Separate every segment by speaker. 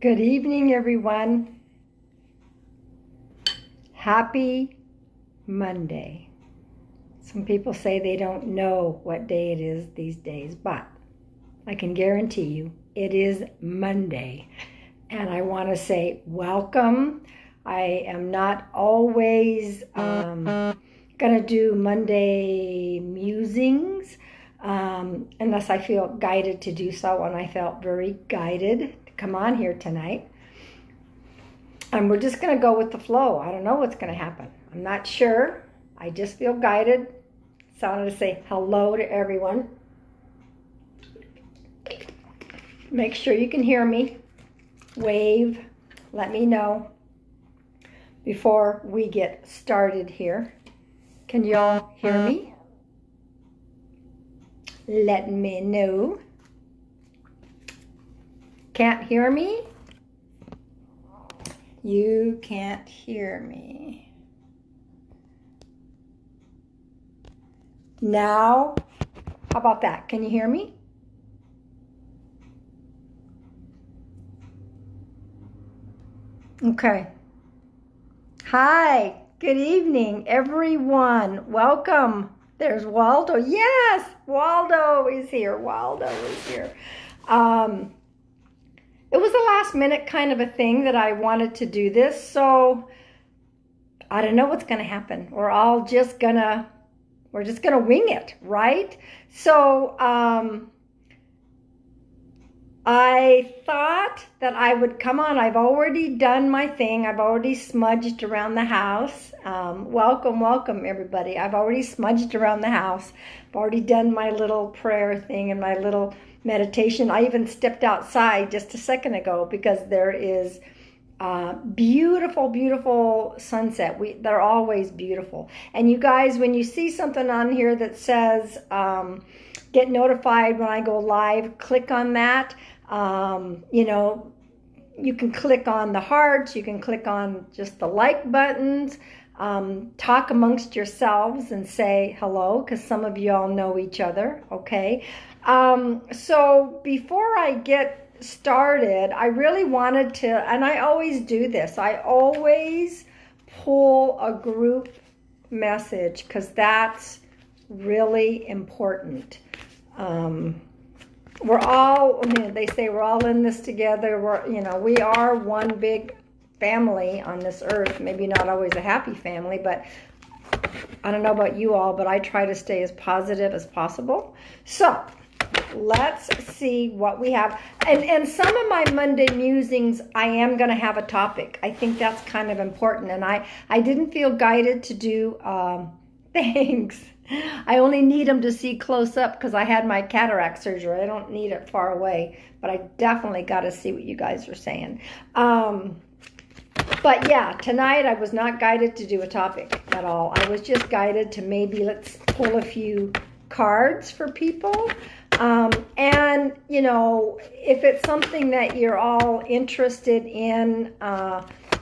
Speaker 1: Good evening, everyone. Happy Monday. Some people say they don't know what day it is these days, but I can guarantee you it is Monday. And I want to say welcome. I am not always going to do Monday musings unless I feel guided to do so, and I felt very guided to come on here tonight. And we're just going to go with the flow. I don't know what's going to happen. I'm not sure. I just feel guided. So I'm going to say hello to everyone. Make sure you can hear me. Wave. Let me know before we get started here. Can you all hear me? Let me know. Can't hear me? You can't hear me. Now, how about that? Can you hear me? Okay. Hi, good evening, everyone. Welcome. There's Waldo. Yes, Waldo is here. Waldo is here. It was a last minute kind of a thing that I wanted to do this, so I don't know what's going to happen. We're just gonna wing it, right? So I thought that I would come on. I've already done my thing. I've already smudged around the house. Welcome, everybody. I've already smudged around the house. I've already done my little prayer thing and my little meditation. I even stepped outside just a second ago because there is beautiful, beautiful sunset. They're always beautiful. And you guys, when you see something on here that says get notified when I go live, click on that. You can click on the hearts, you can click on just the like buttons, talk amongst yourselves and say hello, because some of you all know each other, okay? So before I get started, I really wanted to, and I always do this, I always pull a group message because that's really important. We're all, they say we're all in this together. We are one big family on this earth. Maybe not always a happy family, but I don't know about you all, but I try to stay as positive as possible. So let's see what we have. And some of my Monday musings, I am going to have a topic. I think that's kind of important. And I didn't feel guided to do thanks. I only need them to see close up because I had my cataract surgery. I don't need it far away, but I definitely got to see what you guys are saying. But yeah, tonight I was not guided to do a topic at all. I was just guided to maybe let's pull a few cards for people. And, if it's something that you're all interested in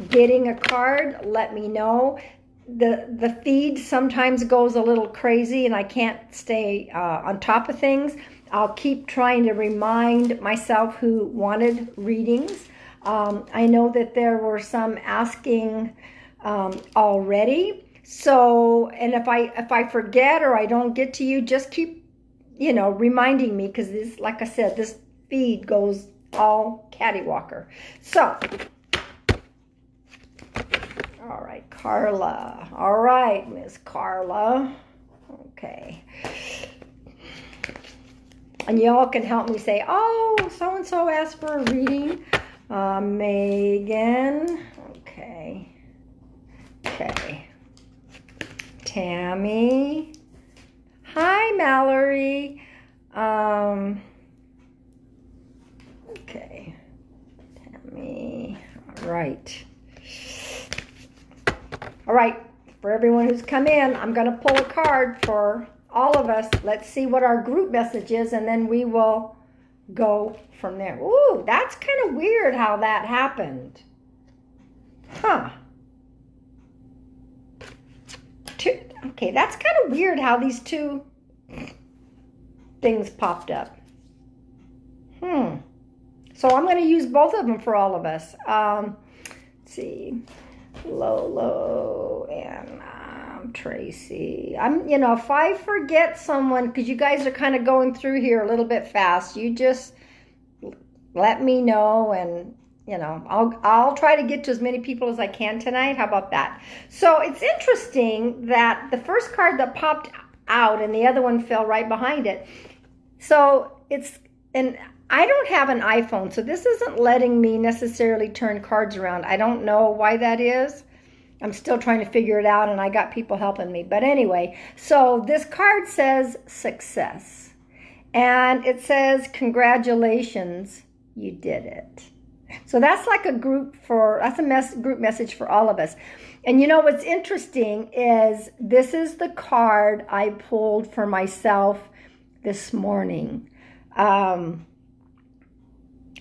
Speaker 1: getting a card, let me know. The feed sometimes goes a little crazy and I can't stay on top of things. I'll keep trying to remind myself who wanted readings. I know that there were some asking already. So, and if I forget or I don't get to you, just keep, reminding me because this, like I said, this feed goes all cattywalker. So, all right, Carla. All right, Miss Carla. Okay. And y'all can help me say, oh, so-and-so asked for a reading. Megan. Okay. Okay. Tammy. Hi, Mallory. Okay. Tammy. All right. All right, for everyone who's come in, I'm going to pull a card for all of us. Let's see what our group message is, and then we will go from there. Ooh, that's kind of weird how that happened. Huh. Okay, that's kind of weird how these two things popped up. So So I'm going to use both of them for all of us. Let's see. Lolo and Tracy. If I forget someone, because you guys are kind of going through here a little bit fast, you just let me know, and I'll try to get to as many people as I can tonight. How about that? So it's interesting that the first card that popped out and the other one fell right behind it. So and I don't have an iPhone, so this isn't letting me necessarily turn cards around. I don't know why that is. I'm still trying to figure it out, and I got people helping me. But anyway, so this card says success. And it says, congratulations, you did it. So that's like a group message for all of us. And what's interesting is this is the card I pulled for myself this morning.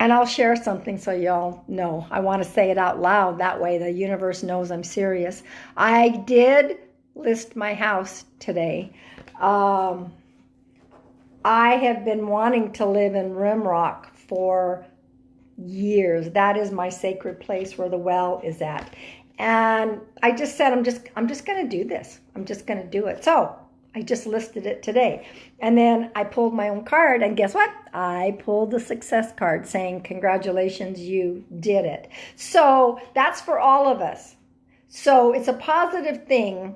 Speaker 1: And I'll share something so y'all know. I want to say it out loud. That way the universe knows I'm serious. I did list my house today. I have been wanting to live in Rimrock for years. That is my sacred place where the well is at. And I just said, I'm just going to do this. I'm just going to do it. So I just listed it today. And then I pulled my own card, and guess what? I pulled the success card saying, congratulations, you did it. So that's for all of us. So it's a positive thing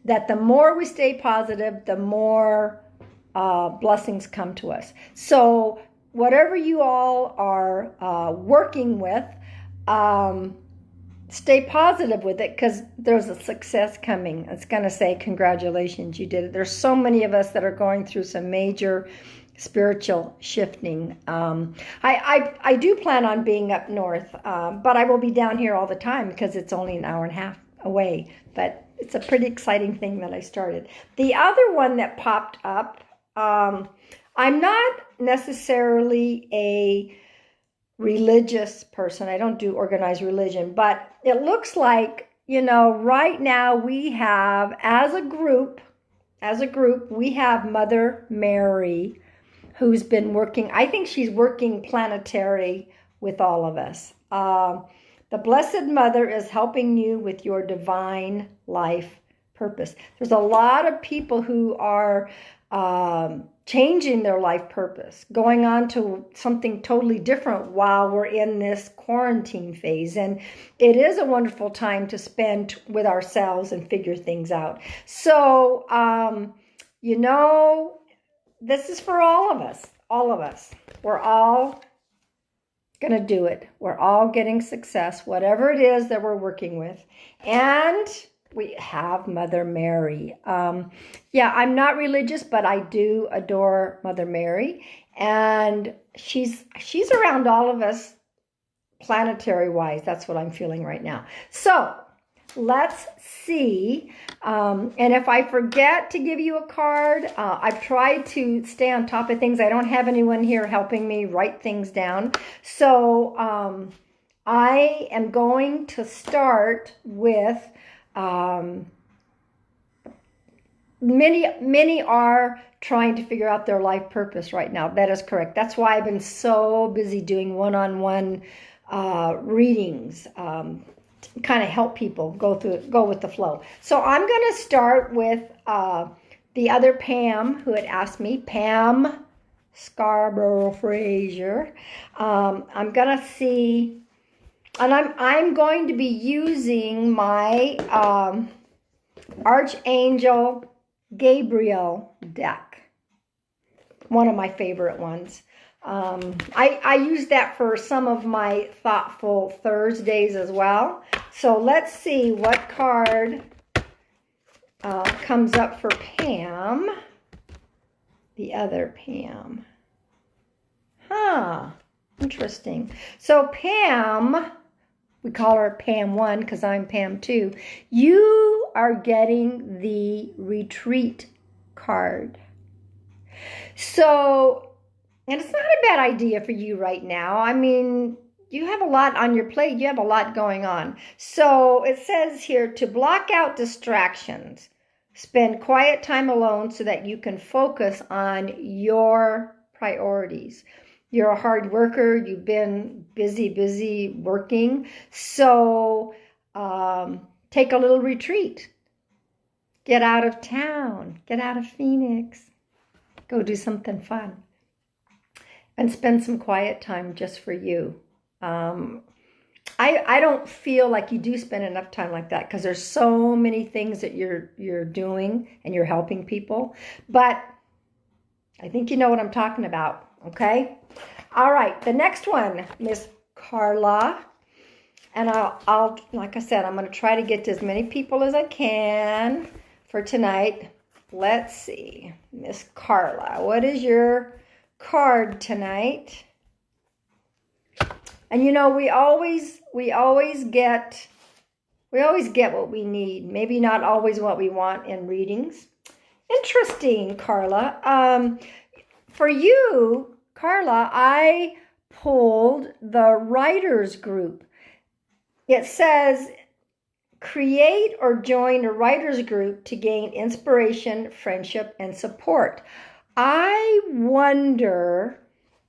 Speaker 1: that the more we stay positive, the more blessings come to us. So whatever you all are working with, stay positive with it, because there's a success coming. It's going to say, congratulations, you did it. There's so many of us that are going through some major spiritual shifting. I do plan on being up north, but I will be down here all the time because it's only an hour and a half away. But it's a pretty exciting thing that I started. The other one that popped up, I'm not necessarily a religious person. I don't do organized religion, but it looks like, right now we have, as a group, we have Mother Mary, who's been working, I think she's working planetary with all of us. The Blessed Mother is helping you with your divine life purpose. There's a lot of people who are changing their life purpose, going on to something totally different while we're in this quarantine phase. And it is a wonderful time to spend with ourselves and figure things out. So, this is for all of us. All of us. We're all going to do it. We're all getting success, whatever it is that we're working with. And we have Mother Mary. I'm not religious, but I do adore Mother Mary. And she's around all of us planetary-wise. That's what I'm feeling right now. So let's see. And if I forget to give you a card, I've tried to stay on top of things. I don't have anyone here helping me write things down. So I am going to start with... Many are trying to figure out their life purpose right now. That is correct. That's why I've been so busy doing one-on-one readings, kind of help people go with the flow. So I'm going to start with the other Pam who had asked me, Pam Scarborough Fraser. I'm going to see, and I'm going to be using my Archangel Gabriel deck, one of my favorite ones. I use that for some of my Thoughtful Thursdays as well. So let's see what card comes up for Pam, the other Pam. Interesting. So Pam, we call her Pam 1 because I'm Pam 2. You are getting the retreat card. So, and it's not a bad idea for you right now. I mean, you have a lot on your plate. You have a lot going on. So it says here to block out distractions. Spend quiet time alone so that you can focus on your priorities. You're a hard worker. You've been busy working. So take a little retreat. Get out of town. Get out of Phoenix. Go do something fun. And spend some quiet time just for you. I don't feel like you do spend enough time like that because there's so many things that you're doing and you're helping people. But I think you know what I'm talking about, okay? All right, the next one, Miss Carla. And I'll like I said, I'm going to try to get to as many people as I can for tonight. Let's see, Miss Carla, what is your card tonight? And you know, we always get what we need. Maybe not always what we want in readings. Interesting, Carla. For you, Carla, I pulled the writers group. It says, create or join a writers group to gain inspiration, friendship, and support. I wonder,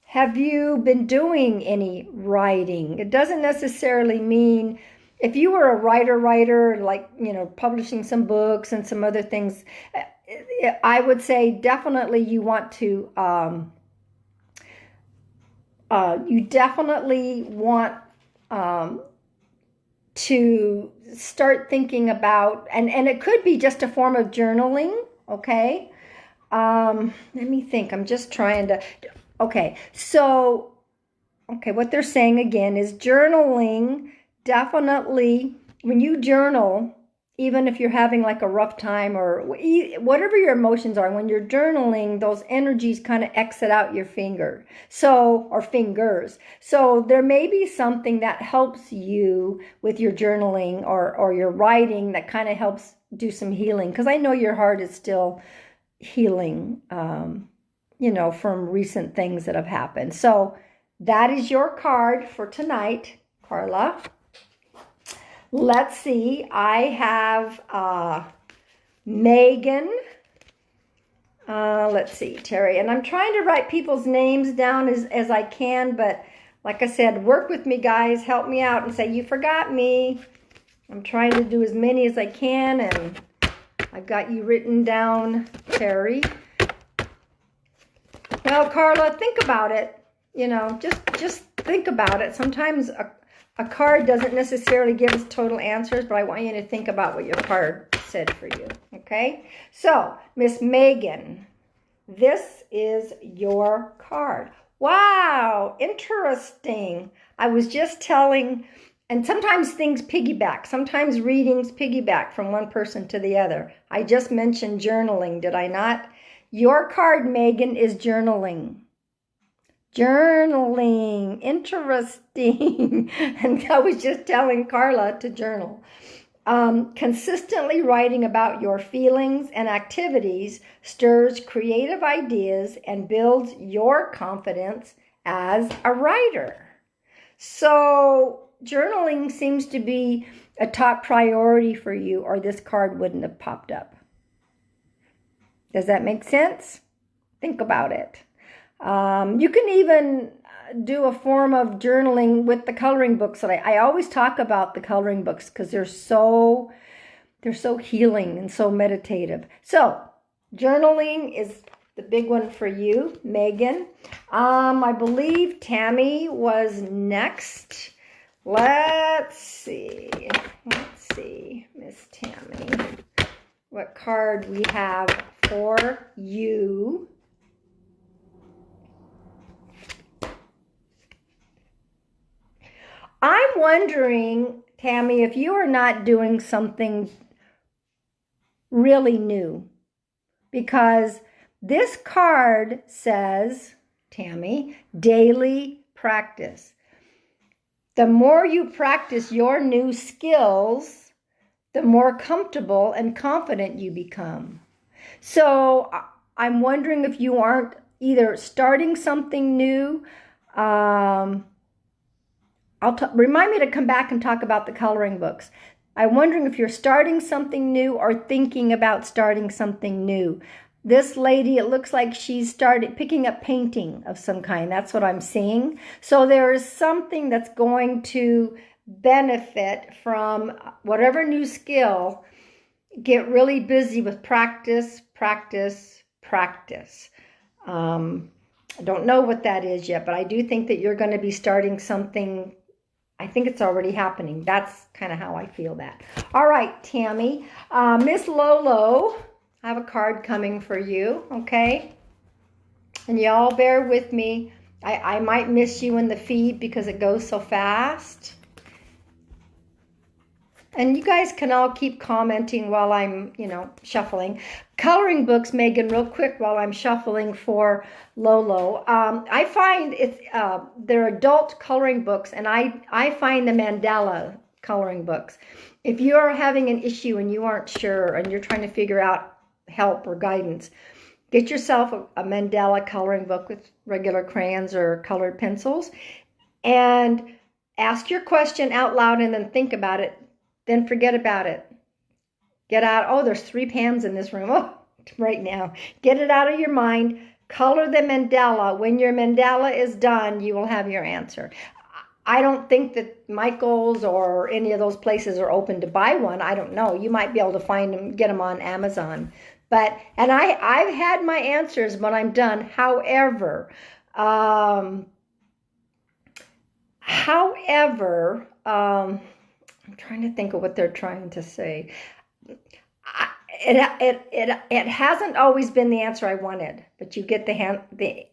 Speaker 1: have you been doing any writing? It doesn't necessarily mean, if you were a writer, like, you know, publishing some books and some other things, I would say definitely you want to, to start thinking about, and it could be just a form of journaling, okay? Let me think. I'm just trying to, okay, so, okay, what they're saying again is journaling, definitely, when you journal, even if you're having like a rough time or whatever your emotions are, when you're journaling, those energies kind of exit out your finger. So, or fingers. So there may be something that helps you with your journaling or your writing that kind of helps do some healing. Because I know your heart is still healing, you know, from recent things that have happened. So that is your card for tonight, Carla. Let's see, I have Megan. Let's see, Terry. And I'm trying to write people's names down as I can, but like I said, work with me, guys. Help me out and say, you forgot me. I'm trying to do as many as I can, and I've got you written down, Terry. Well, Carla, think about it. You know, just think about it. Sometimes a card doesn't necessarily give us total answers, but I want you to think about what your card said for you, okay? So, Miss Megan, this is your card. Wow, interesting. I was just telling, and sometimes things piggyback. Sometimes readings piggyback from one person to the other. I just mentioned journaling, did I not? Your card, Megan, is journaling. Journaling, interesting. And I was just telling Carla to journal. Consistently writing about your feelings and activities stirs creative ideas and builds your confidence as a writer. So journaling seems to be a top priority for you, or this card wouldn't have popped up. Does that make sense? Think about it. You can even do a form of journaling with the coloring books. That I always talk about the coloring books because they're so healing and so meditative. So journaling is the big one for you, Megan. I believe Tammy was next. Let's see, Miss Tammy, what card we have for you. I'm wondering, Tammy, if you are not doing something really new, because this card says, Tammy, daily practice. The more you practice your new skills, the more comfortable and confident you become. So I'm wondering if you aren't either starting something new. Remind me to come back and talk about the coloring books. I'm wondering if you're starting something new or thinking about starting something new. This lady, it looks like she's started picking up painting of some kind. That's what I'm seeing. So there is something that's going to benefit from whatever new skill. Get really busy with practice, practice, practice. I don't know what that is yet, but I do think that you're going to be starting something. I think it's already happening. That's kind of how I feel that. All right, Tammy. Miss Lolo, I have a card coming for you, okay? And y'all bear with me. I might miss you in the feed because it goes so fast. And you guys can all keep commenting while I'm, shuffling. Coloring books, Megan, real quick while I'm shuffling for Lolo. I find they're adult coloring books, and I find the mandala coloring books. If you're having an issue and you aren't sure and you're trying to figure out help or guidance, get yourself a mandala coloring book with regular crayons or colored pencils and ask your question out loud and then think about it. Then forget about it. Get out. Oh, there's 3 pans in this room. Oh, right now. Get it out of your mind. Color the mandala. When your mandala is done, you will have your answer. I don't think that Michael's or any of those places are open to buy one. I don't know. You might be able to find them, get them on Amazon. And I've had my answers when I'm done. However, I'm trying to think of what they're trying to say. It hasn't always been the answer I wanted, but you get the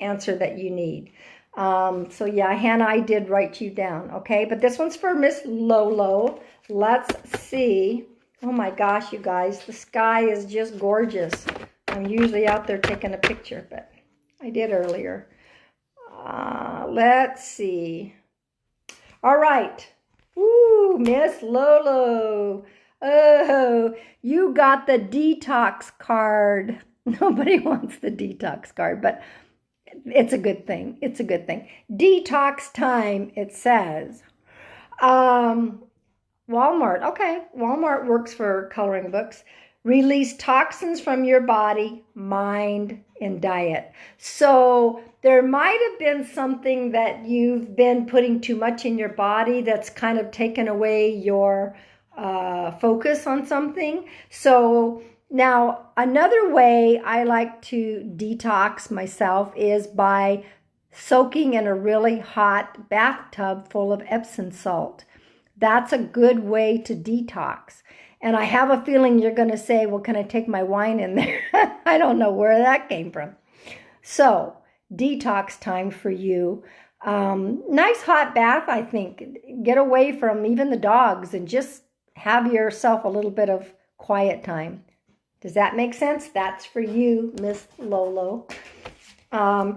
Speaker 1: answer that you need. So yeah, Hannah, I did write you down, okay? But this one's for Miss Lolo. Let's see. Oh my gosh, you guys, the sky is just gorgeous. I'm usually out there taking a picture, but I did earlier. Let's see. All right. Ooh, Miss Lolo. Oh, you got the detox card. Nobody wants the detox card, but it's a good thing. It's a good thing. Detox time, it says. Walmart. Okay, Walmart works for coloring books. Release toxins from your body, mind, and diet. So there might have been something that you've been putting too much in your body that's kind of taken away your focus on something. So now another way I like to detox myself is by soaking in a really hot bathtub full of Epsom salt. That's a good way to detox. And I have a feeling you're going to say, well, can I take my wine in there? I don't know where that came from. So, detox time for you. Nice hot bath, I think. Get away from even the dogs and just have yourself a little bit of quiet time. Does that make sense? That's for you, Miss Lolo.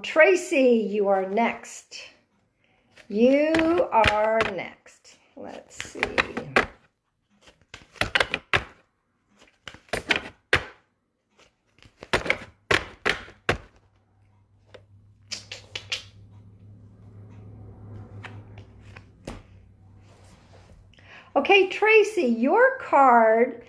Speaker 1: Tracy, you are next. You are next. Let's see. Okay, Tracy, your card,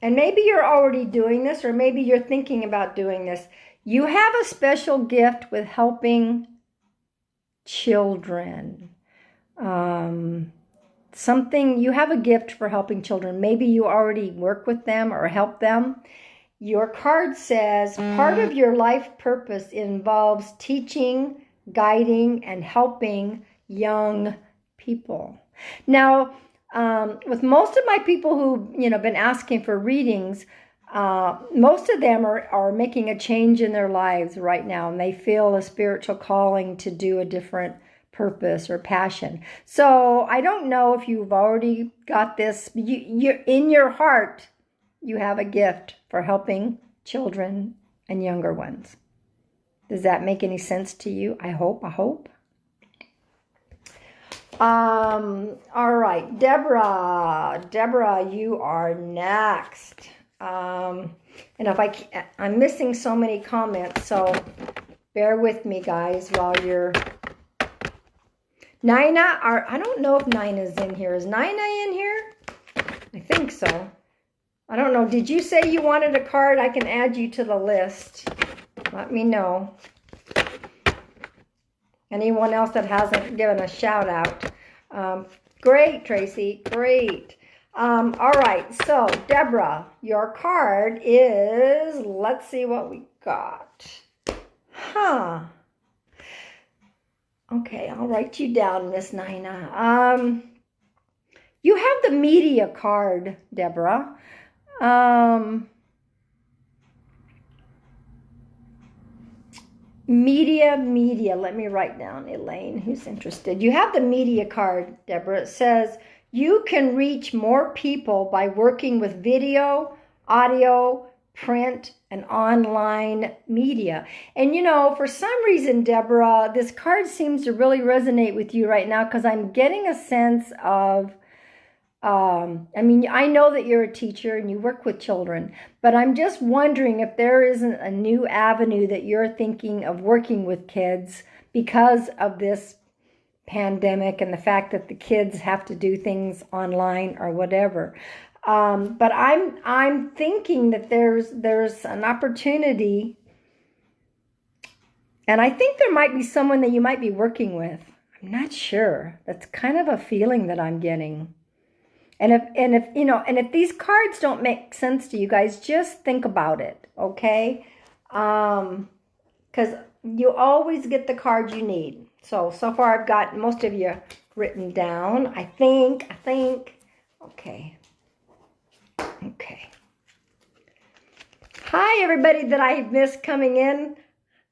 Speaker 1: and maybe you're already doing this, or maybe you're thinking about doing this. You have a special gift with helping children. You have a gift for helping children. Maybe you already work with them or help them. Your card says, part of your life purpose involves teaching, guiding, and helping young people. Now, with most of my people who've been asking for readings, most of them are making a change in their lives right now, and they feel a spiritual calling to do a different purpose or passion. So I don't know if you've already got this. You're in your heart, you have a gift for helping children and younger ones. Does that make any sense to you? I hope. All right, Deborah, you are next. And if I'm missing so many comments, so bear with me, guys, while you're... Nina, I don't know if Nina's in here. Is Nina in here? I think so. I don't know. Did you say you wanted a card? I can add you to the list. Let me know. Anyone else that hasn't given a shout out. Great, Tracy. Great. All right. So, Deborah, your card is, let's see what we got. Huh. Okay, I'll write you down, Miss Nina. You have the media card, Deborah. Media. Let me write down, Elaine, who's interested. You have the media card, Deborah. It says, you can reach more people by working with video, audio, print, and online media. And you know, for some reason, Deborah, this card seems to really resonate with you right now because I'm getting a sense of, I mean, I know that you're a teacher and you work with children, but I'm just wondering if there isn't a new avenue that you're thinking of working with kids because of this pandemic and the fact that the kids have to do things online or whatever. But I'm thinking that there's an opportunity, and I think there might be someone that you might be working with. I'm not sure. That's kind of a feeling that I'm getting. And if these cards don't make sense to you guys, just think about it, okay? Because you always get the card you need. So far I've got most of you written down. I think. Okay. Hi, everybody that I missed coming in.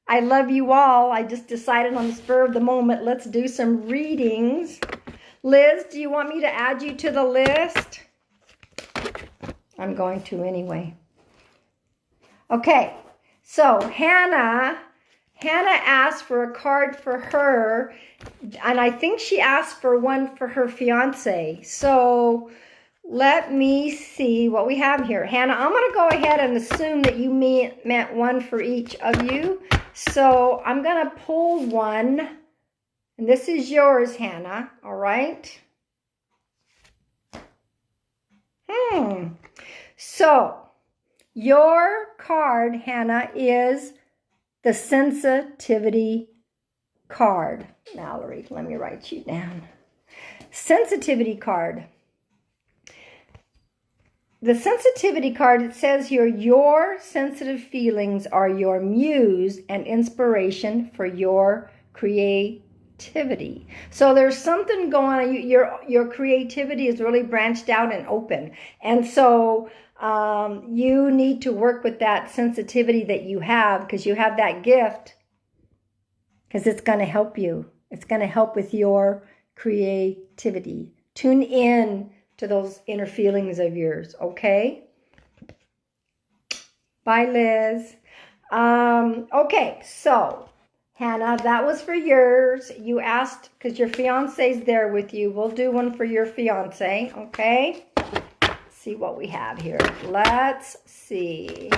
Speaker 1: I love you all. I just decided on the spur of the moment, let's do some readings. Liz, do you want me to add you to the list? I'm going to anyway. Okay, so Hannah asked for a card for her, and I think she asked for one for her fiance. So let me see what we have here. Hannah, I'm going to go ahead and assume that you meant one for each of you. So I'm going to pull one. And this is yours, Hannah, all right? So, your card, Hannah, is the sensitivity card. Mallory, let me write you down. Sensitivity card. The sensitivity card, it says here, your sensitive feelings are your muse and inspiration for your creativity. So there's something going on. Your creativity is really branched out and open. And so you need to work with that sensitivity that you have, because you have that gift, because it's going to help you. It's going to help with your creativity. Tune in to those inner feelings of yours, okay? Bye, Liz. Okay, so Hannah, that was for yours. You asked because your fiance's there with you. We'll do one for your fiance, okay? Let's see what we have here. Let's see.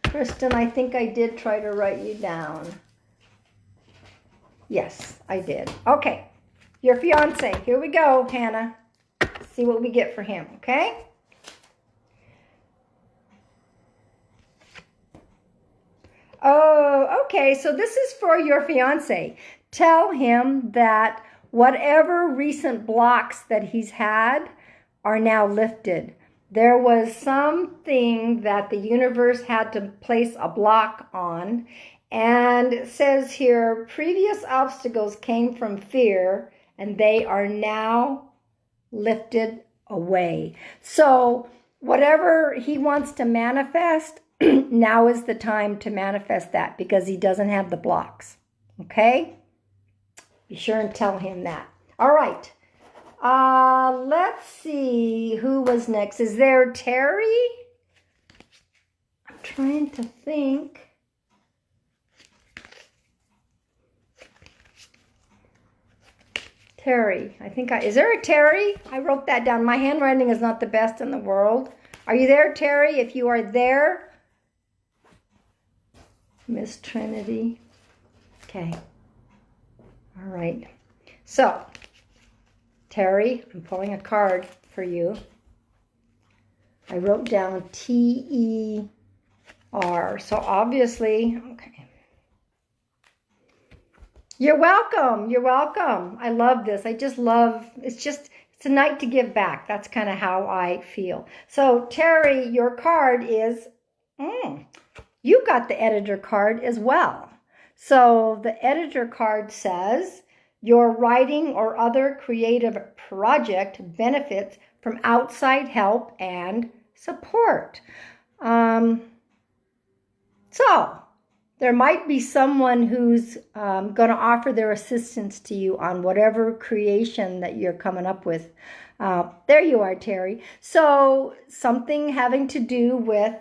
Speaker 1: Kristen, I think I did try to write you down. Yes, I did. Okay, your fiance. Here we go, Hannah. See what we get for him, okay? Oh, okay, so this is for your fiance. Tell him that whatever recent blocks that he's had are now lifted. There was something that the universe had to place a block on, and it says here, previous obstacles came from fear, and they are now lifted away. So whatever he wants to manifest, now is the time to manifest that, because he doesn't have the blocks. Okay? Be sure and tell him that. All right. Let's see who was next. Is there Terry? I'm trying to think. Terry. Is there a Terry? I wrote that down. My handwriting is not the best in the world. Are you there, Terry? If you are there, Miss Trinity. Okay. All right. So, Terry, I'm pulling a card for you. I wrote down T-E-R. So obviously, okay. You're welcome. You're welcome. I love this. I just love, it's a night to give back. That's kind of how I feel. So Terry, your card is, you got the editor card as well. So the editor card says, your writing or other creative project benefits from outside help and support. So there might be someone who's going to offer their assistance to you on whatever creation that you're coming up with. There you are, Terry. So something having to do with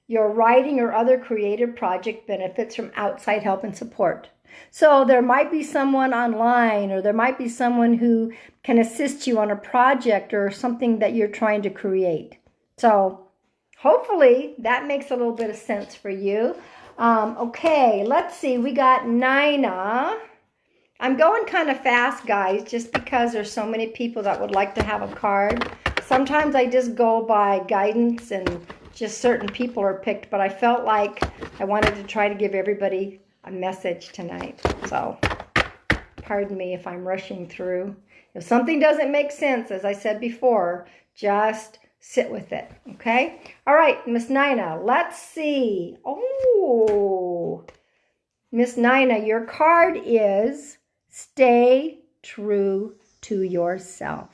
Speaker 1: your writing or other creative project benefits from outside help and support. So there might be someone online, or there might be someone who can assist you on a project or something that you're trying to create. So hopefully that makes a little bit of sense for you. Okay, let's see. We got Nina. I'm going kind of fast, guys, just because there's so many people that would like to have a card. Sometimes I just go by guidance and just certain people are picked, but I felt like I wanted to try to give everybody a message tonight. So pardon me if I'm rushing through. If something doesn't make sense, as I said before, just sit with it, okay? All right, Miss Nina, let's see. Oh, Miss Nina, your card is stay true to yourself.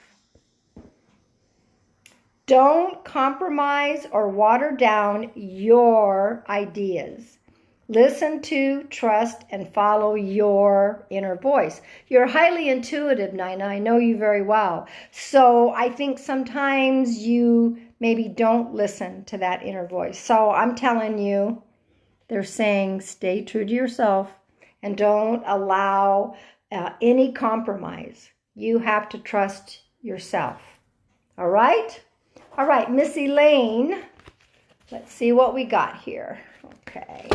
Speaker 1: Don't compromise or water down your ideas. Listen to, trust, and follow your inner voice. You're highly intuitive, Nina. I know you very well. So I think sometimes you maybe don't listen to that inner voice. So I'm telling you, they're saying stay true to yourself and don't allow any compromise. You have to trust yourself. All right? All right, Miss Elaine. Let's see what we got here. Okay.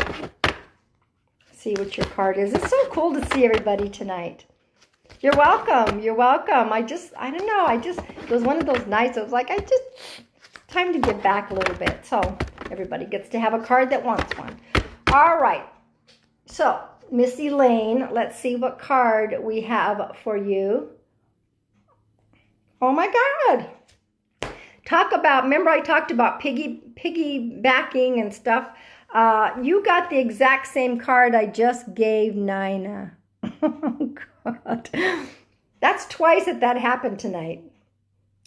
Speaker 1: See what your card is. It's so cool to see everybody tonight. You're welcome. You're welcome. I don't know. It was one of those nights. It was like, time to give back a little bit. So everybody gets to have a card that wants one. All right. So, Miss Elaine, let's see what card we have for you. Oh my God. Remember I talked about piggybacking and stuff. You got the exact same card I just gave Nina. Oh, God. That's twice that happened tonight.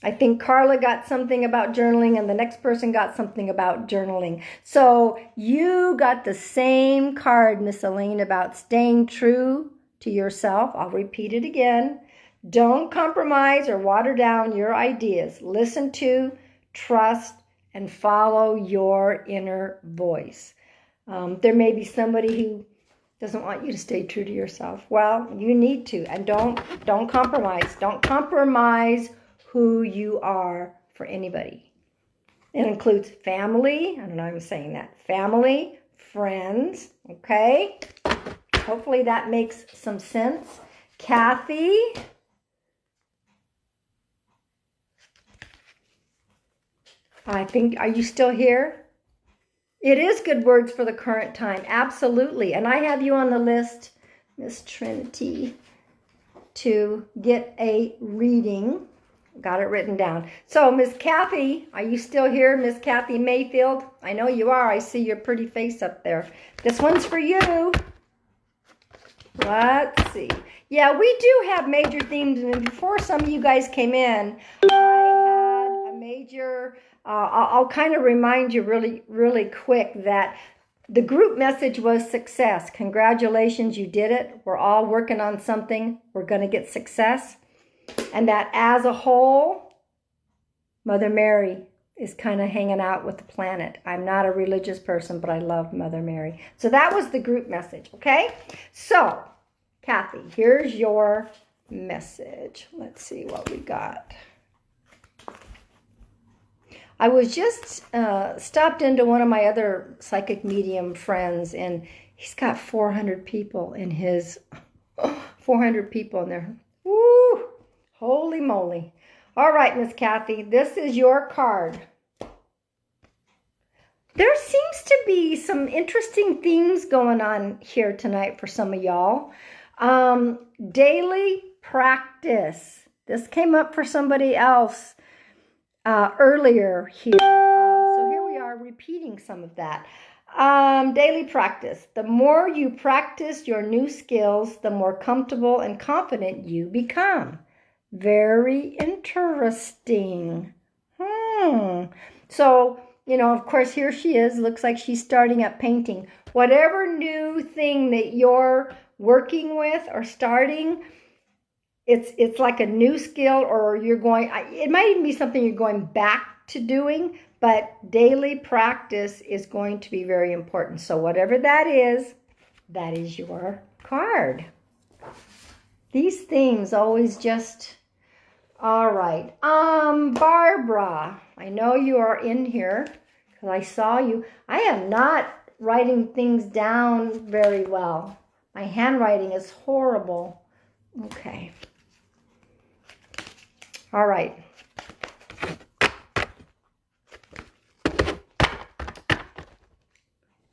Speaker 1: I think Carla got something about journaling and the next person got something about journaling. So you got the same card, Miss Elaine, about staying true to yourself. I'll repeat it again. Don't compromise or water down your ideas. Listen to, trust, and follow your inner voice. There may be somebody who doesn't want you to stay true to yourself. Well, you need to, and don't compromise. Don't compromise who you are for anybody. It includes family. I don't know how I'm saying that. Family, friends, okay? Hopefully that makes some sense. Kathy. Are you still here? It is good words for the current time. Absolutely. And I have you on the list, Miss Trinity, to get a reading. Got it written down. So, Miss Kathy, are you still here? Miss Kathy Mayfield? I know you are. I see your pretty face up there. This one's for you. Let's see. Yeah, we do have major themes. And before some of you guys came in, I had a major... I'll kind of remind you really quick that the group message was success. Congratulations, you did it. We're all working on something. We're going to get success. And that as a whole, Mother Mary is kind of hanging out with the planet. I'm not a religious person, but I love Mother Mary. So that was the group message, okay? So, Kathy, here's your message. Let's see what we got. I was just stopped into one of my other psychic medium friends, and he's got 400 people in his, 400 people in there. Woo! Holy moly. All right, Miss Kathy, this is your card. to be some interesting themes going on here tonight for some of y'all. Daily practice. This came up for somebody else earlier here. So here we are repeating some of that. Daily practice. The more you practice your new skills, the more comfortable and confident you become. Very interesting. So, you know, of course, here she is. Looks like she's starting up painting. Whatever new thing that you're working with or starting, it's like a new skill, or you're going, it might even be something you're going back to doing, but daily practice is going to be very important. So whatever that is your card. These things always just, all right. Barbara, I know you are in here because I saw you. I am not writing things down very well. My handwriting is horrible. Okay. All right.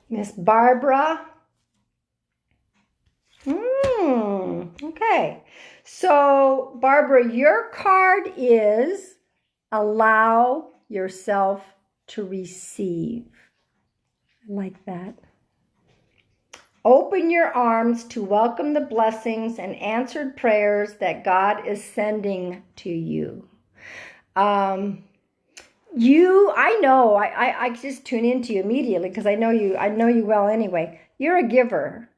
Speaker 1: Miss Barbara. Okay. So, Barbara, your card is allow yourself to receive. I like that. Open your arms to welcome the blessings and answered prayers that God is sending to you. I just tune into you immediately because I know you well anyway. You're a giver.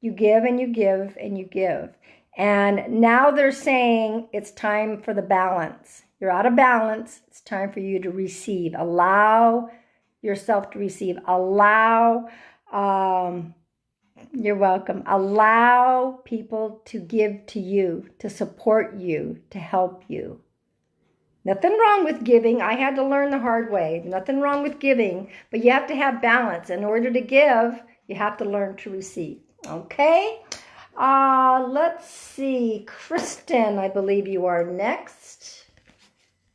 Speaker 1: You give and you give and you give. And now they're saying it's time for the balance. You're out of balance. It's time for you to receive. Allow yourself to receive. Allow, you're welcome. Allow people to give to you, to support you, to help you. Nothing wrong with giving. I had to learn the hard way. Nothing wrong with giving, but you have to have balance. In order to give, you have to learn to receive. Okay? Let's see. Kristen, I believe you are next.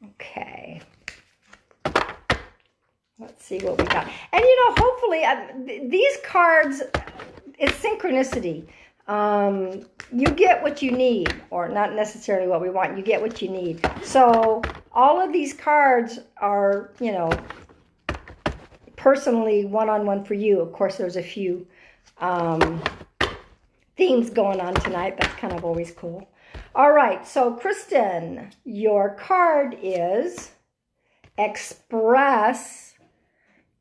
Speaker 1: Okay. Let's see what we got. And, you know, hopefully, these cards, it's synchronicity. You get what you need, or not necessarily what we want. You get what you need. So all of these cards are, you know, personally one-on-one for you. Of course, there's a few themes going on tonight. That's kind of always cool. All right. So, Kristen, your card is express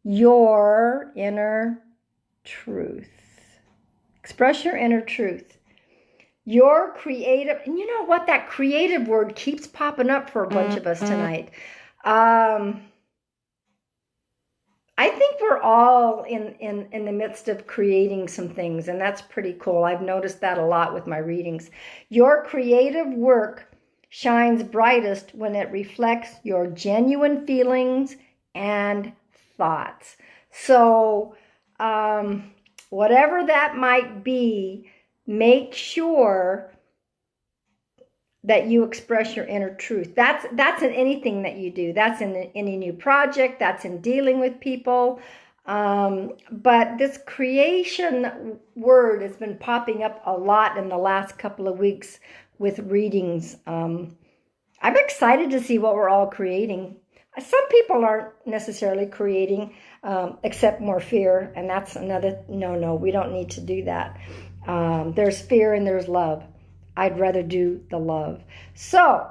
Speaker 1: your inner truth. Express your inner truth. Your creative, and you know what? That creative word keeps popping up for a bunch of us tonight. I think we're all in the midst of creating some things, and that's pretty cool. I've noticed that a lot with my readings. Your creative work shines brightest when it reflects your genuine feelings and thoughts. So, whatever that might be, make sure that you express your inner truth. That's in anything that you do. That's in any new project. That's in dealing with people. But this creation word has been popping up a lot in the last couple of weeks with readings. I'm excited to see what we're all creating. Some people aren't necessarily creating, except more fear, and that's another no, we don't need to do that. There's fear and there's love. I'd rather do the love. So,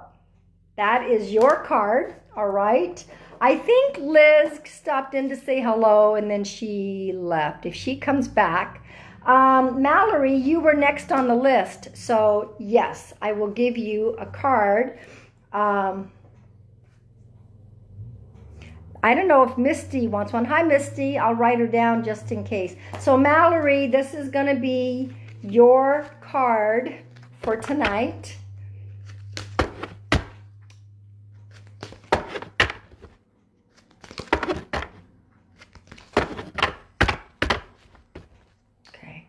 Speaker 1: that is your card, all right? I think Liz stopped in to say hello, and then she left. If she comes back, Mallory, you were next on the list. So, yes, I will give you a card. I don't know if Misty wants one. Hi, Misty. I'll write her down just in case. So, Mallory, this is going to be your card for tonight. Okay.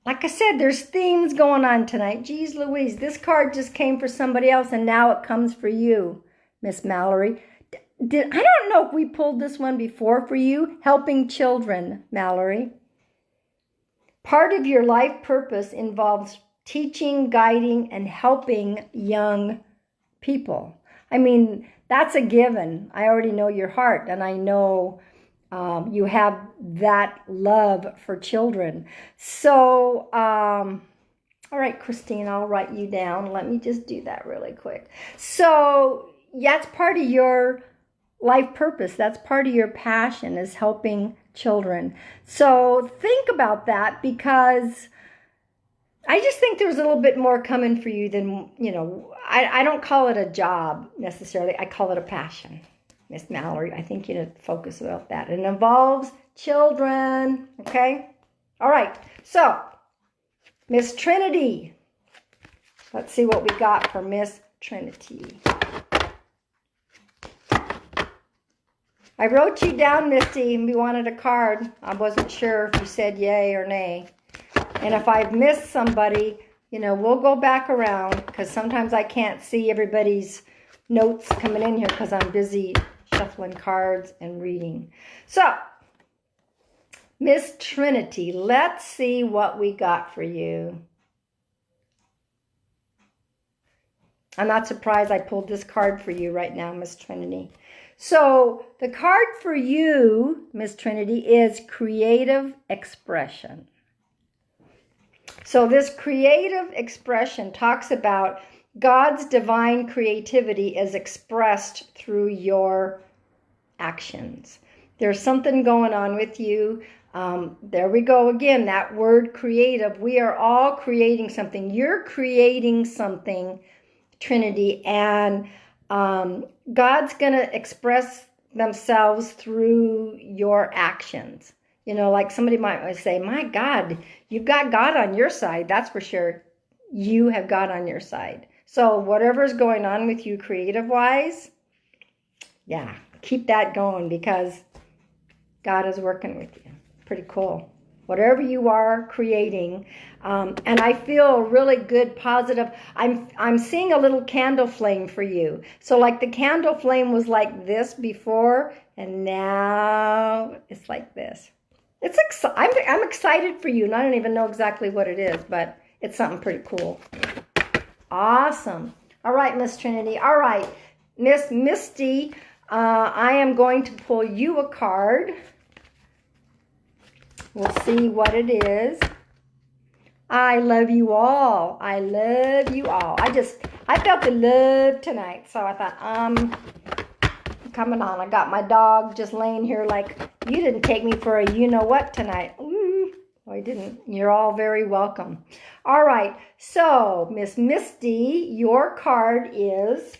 Speaker 1: Like I said, there's themes going on tonight. Geez Louise, this card just came for somebody else and now it comes for you. Miss Mallory. I don't know if we pulled this one before for you. Helping children, Mallory. Part of your life purpose involves teaching, guiding, and helping young people. I mean, that's a given. I already know your heart, and I know you have that love for children. So, all right, Christine, I'll write you down. Let me just do that really quick. So, that's part of your life purpose. That's part of your passion, is helping children. So think about that, because I just think there's a little bit more coming for you than, I don't call it a job necessarily. I call it a passion. Miss Mallory, I think you need to focus about that. It involves children, okay? All right, so Miss Trinity. Let's see what we got for Miss Trinity. I wrote you down, Misty, and we wanted a card. I wasn't sure if you said yay or nay. And if I've missed somebody, we'll go back around, because sometimes I can't see everybody's notes coming in here because I'm busy shuffling cards and reading. So, Miss Trinity, let's see what we got for you. I'm not surprised I pulled this card for you right now, Miss Trinity. So, the card for you, Miss Trinity, is creative expression. So, this creative expression talks about God's divine creativity is expressed through your actions. There's something going on with you. There we go again, that word creative. We are all creating something. You're creating something, Trinity, and God's going to express themselves through your actions. Like somebody might say, my God, you've got God on your side. That's for sure. You have God on your side. So whatever's going on with you creative-wise, yeah, keep that going, because God is working with you. Pretty cool. Whatever you are creating, and I feel really good, positive. I'm seeing a little candle flame for you. So like the candle flame was like this before, and now it's like this. I'm excited for you, and I don't even know exactly what it is, but it's something pretty cool. Awesome. All right, Miss Trinity. All right, Miss Misty, I am going to pull you a card. We'll see what it is. I love you all. I love you all. I felt the love tonight, so I thought, coming on. I got my dog just laying here like, you didn't take me for a you-know-what tonight. Ooh, I didn't. You're all very welcome. All right, so Miss Misty, your card is,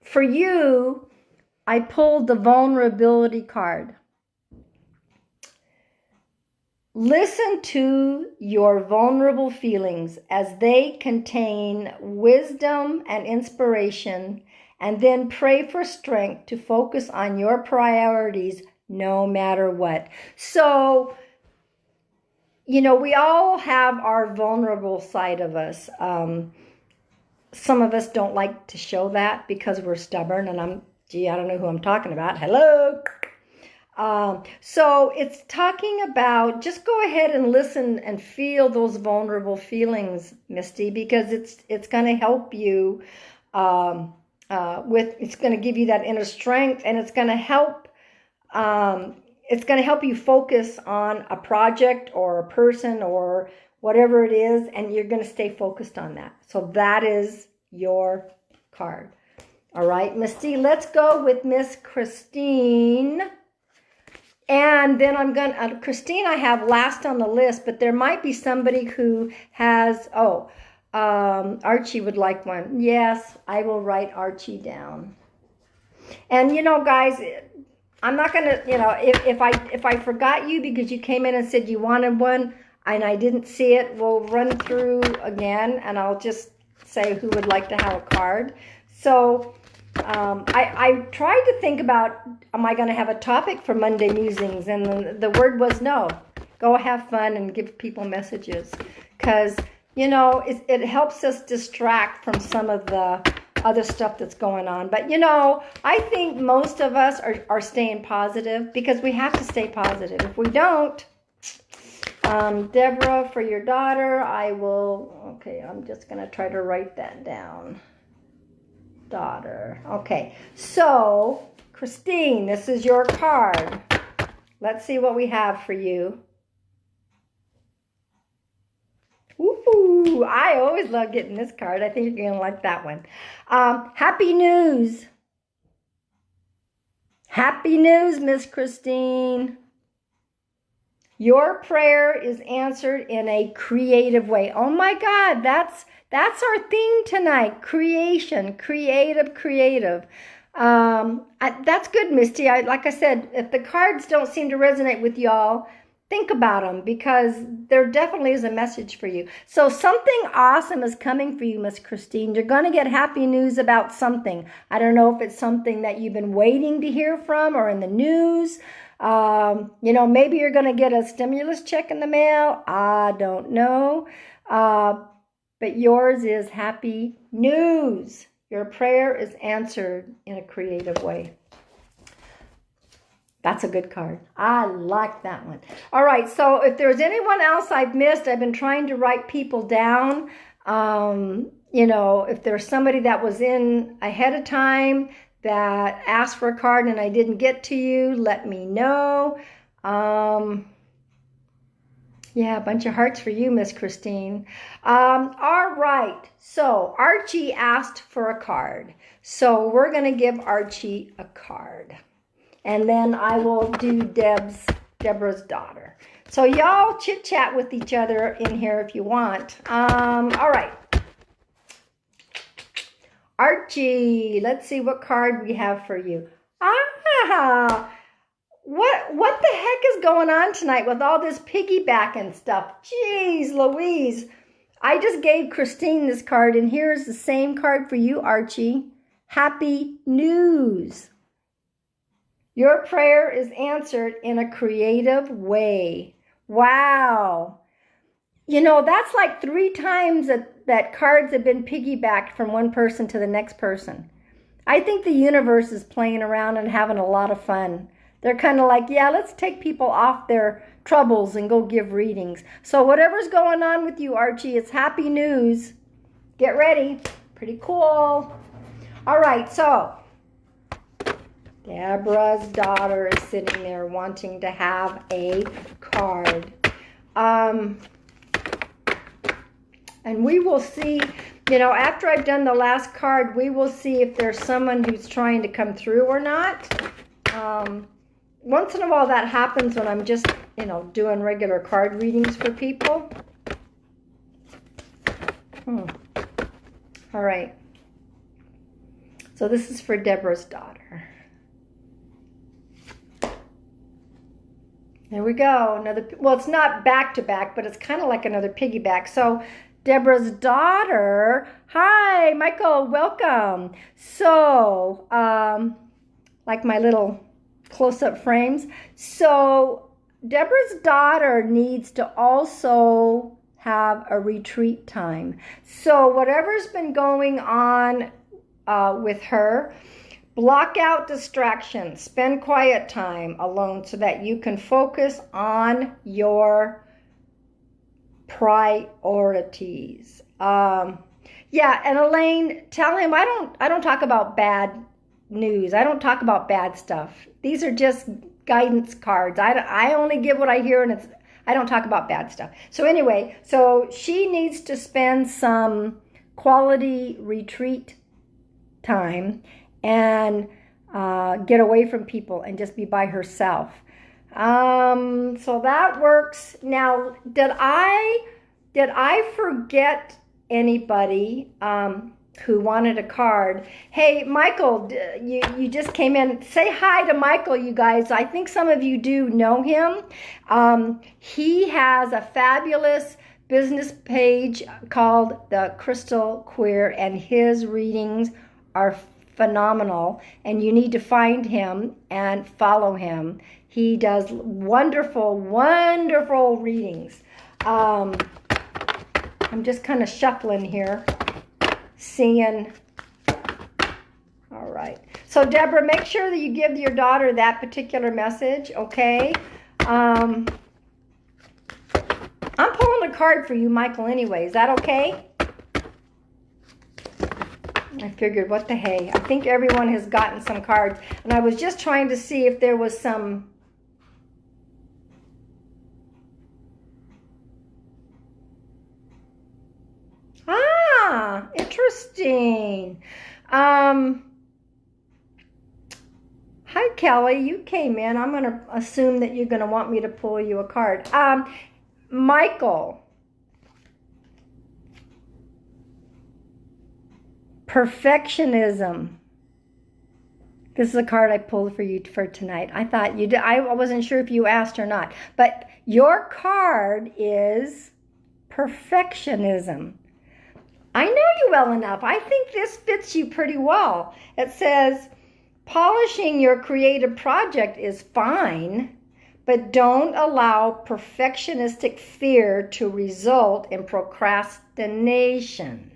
Speaker 1: for you, I pulled the vulnerability card. Listen to your vulnerable feelings as they contain wisdom and inspiration, and then pray for strength to focus on your priorities no matter what. So, we all have our vulnerable side of us. Some of us don't like to show that because we're stubborn, and I don't know who I'm talking about. Hello. So it's talking about, just go ahead and listen and feel those vulnerable feelings, Misty, because it's going to help you it's going to give you that inner strength, and it's going to help you focus on a project or a person or whatever it is, and you're going to stay focused on that. So that is your card. All right, Misty, let's go with Miss Christine. And then I'm going to, Christine, I have last on the list, but there might be somebody who has, Archie would like one. Yes, I will write Archie down. And, guys, I'm not going to, if I forgot you because you came in and said you wanted one and I didn't see it, we'll run through again, and I'll just say who would like to have a card. So I tried to think about, am I going to have a topic for Monday Musings? And the word was no. Go have fun and give people messages. Because, it helps us distract from some of the other stuff that's going on. But, you know, I think most of us are staying positive because we have to stay positive. If we don't, Deborah, for your daughter, okay, I'm just going to try to write that down. Daughter. Okay, so, Christine, this is your card. Let's see what we have for you. Ooh, I always love getting this card. I think you're going to like that one. Happy news. Happy news, Miss Christine. Your prayer is answered in a creative way. Oh my God, that's our theme tonight. Creation, creative. That's good, Misty. Like I said, if the cards don't seem to resonate with y'all, think about them because there definitely is a message for you. So something awesome is coming for you, Miss Christine. You're going to get happy news about something. I don't know if it's something that you've been waiting to hear from or in the news. You know, maybe you're going to get a stimulus check in the mail. I don't know. But yours is happy news. Your prayer is answered in a creative way. That's a good card. I like that one. All right, so if there's anyone else I've missed, I've been trying to write people down. You know, if there's somebody that was in ahead of time that asked for a card and I didn't get to you, let me know. Yeah, a bunch of hearts for you, Miss Christine. All right, so Archie asked for a card. So we're going to give Archie a card. And then I will do Deborah's daughter. So y'all chit-chat with each other in here if you want. All right. Archie, let's see what card we have for you. What the heck is going on tonight with all this piggybacking stuff? Jeez Louise. I just gave Christine this card, and here's the same card for you, Archie. Happy news. Your prayer is answered in a creative way. Wow. You know, that's like 3 times that cards have been piggybacked from one person to the next person. I think the universe is playing around and having a lot of fun. They're kind of like, yeah, let's take people off their troubles and go give readings. So whatever's going on with you, Archie, it's happy news. Get ready. Pretty cool. All right, so Deborah's daughter is sitting there wanting to have a card. And we will see, you know, after I've done the last card, we will see if there's someone who's trying to come through or not. Once in a while that happens when I'm just, you know, doing regular card readings for people. All right. So this is for Deborah's daughter. There we go. Another, well, it's not back to back, but it's kind of like another piggyback. So Deborah's daughter, hi, Michael, welcome. So, like my little close-up frames. So Deborah's daughter needs to also have a retreat time. So whatever's been going on with her, block out distractions, spend quiet time alone so that you can focus on your priorities. Yeah, and Elaine, tell him I don't talk about bad news. I don't talk about bad stuff. These are just guidance cards. I only give what I hear, and I don't talk about bad stuff. So anyway, so she needs to spend some quality retreat time and get away from people and just be by herself. So that works. Now, did I forget anybody who wanted a card? Hey, Michael, you just came in. Say hi to Michael, you guys. I think some of you do know him. He has a fabulous business page called The Crystal Queer, and his readings are phenomenal, and you need to find him and follow him. He does wonderful, wonderful readings. I'm just kind of shuffling here, seeing right. So, Deborah, make sure that you give your daughter that particular message, okay? I'm pulling a card for you, Michael, anyway. Is that okay? I figured, what the hey? I think everyone has gotten some cards. And I was just trying to see if there was some... Ah, interesting. Hi, Kelly. You came in. I'm going to assume that you're going to want me to pull you a card. Michael. Perfectionism. This is a card I pulled for you for tonight. I thought you did. I wasn't sure if you asked or not. But your card is perfectionism. I know you well enough. I think this fits you pretty well. It says, polishing your creative project is fine, but don't allow perfectionistic fear to result in procrastination.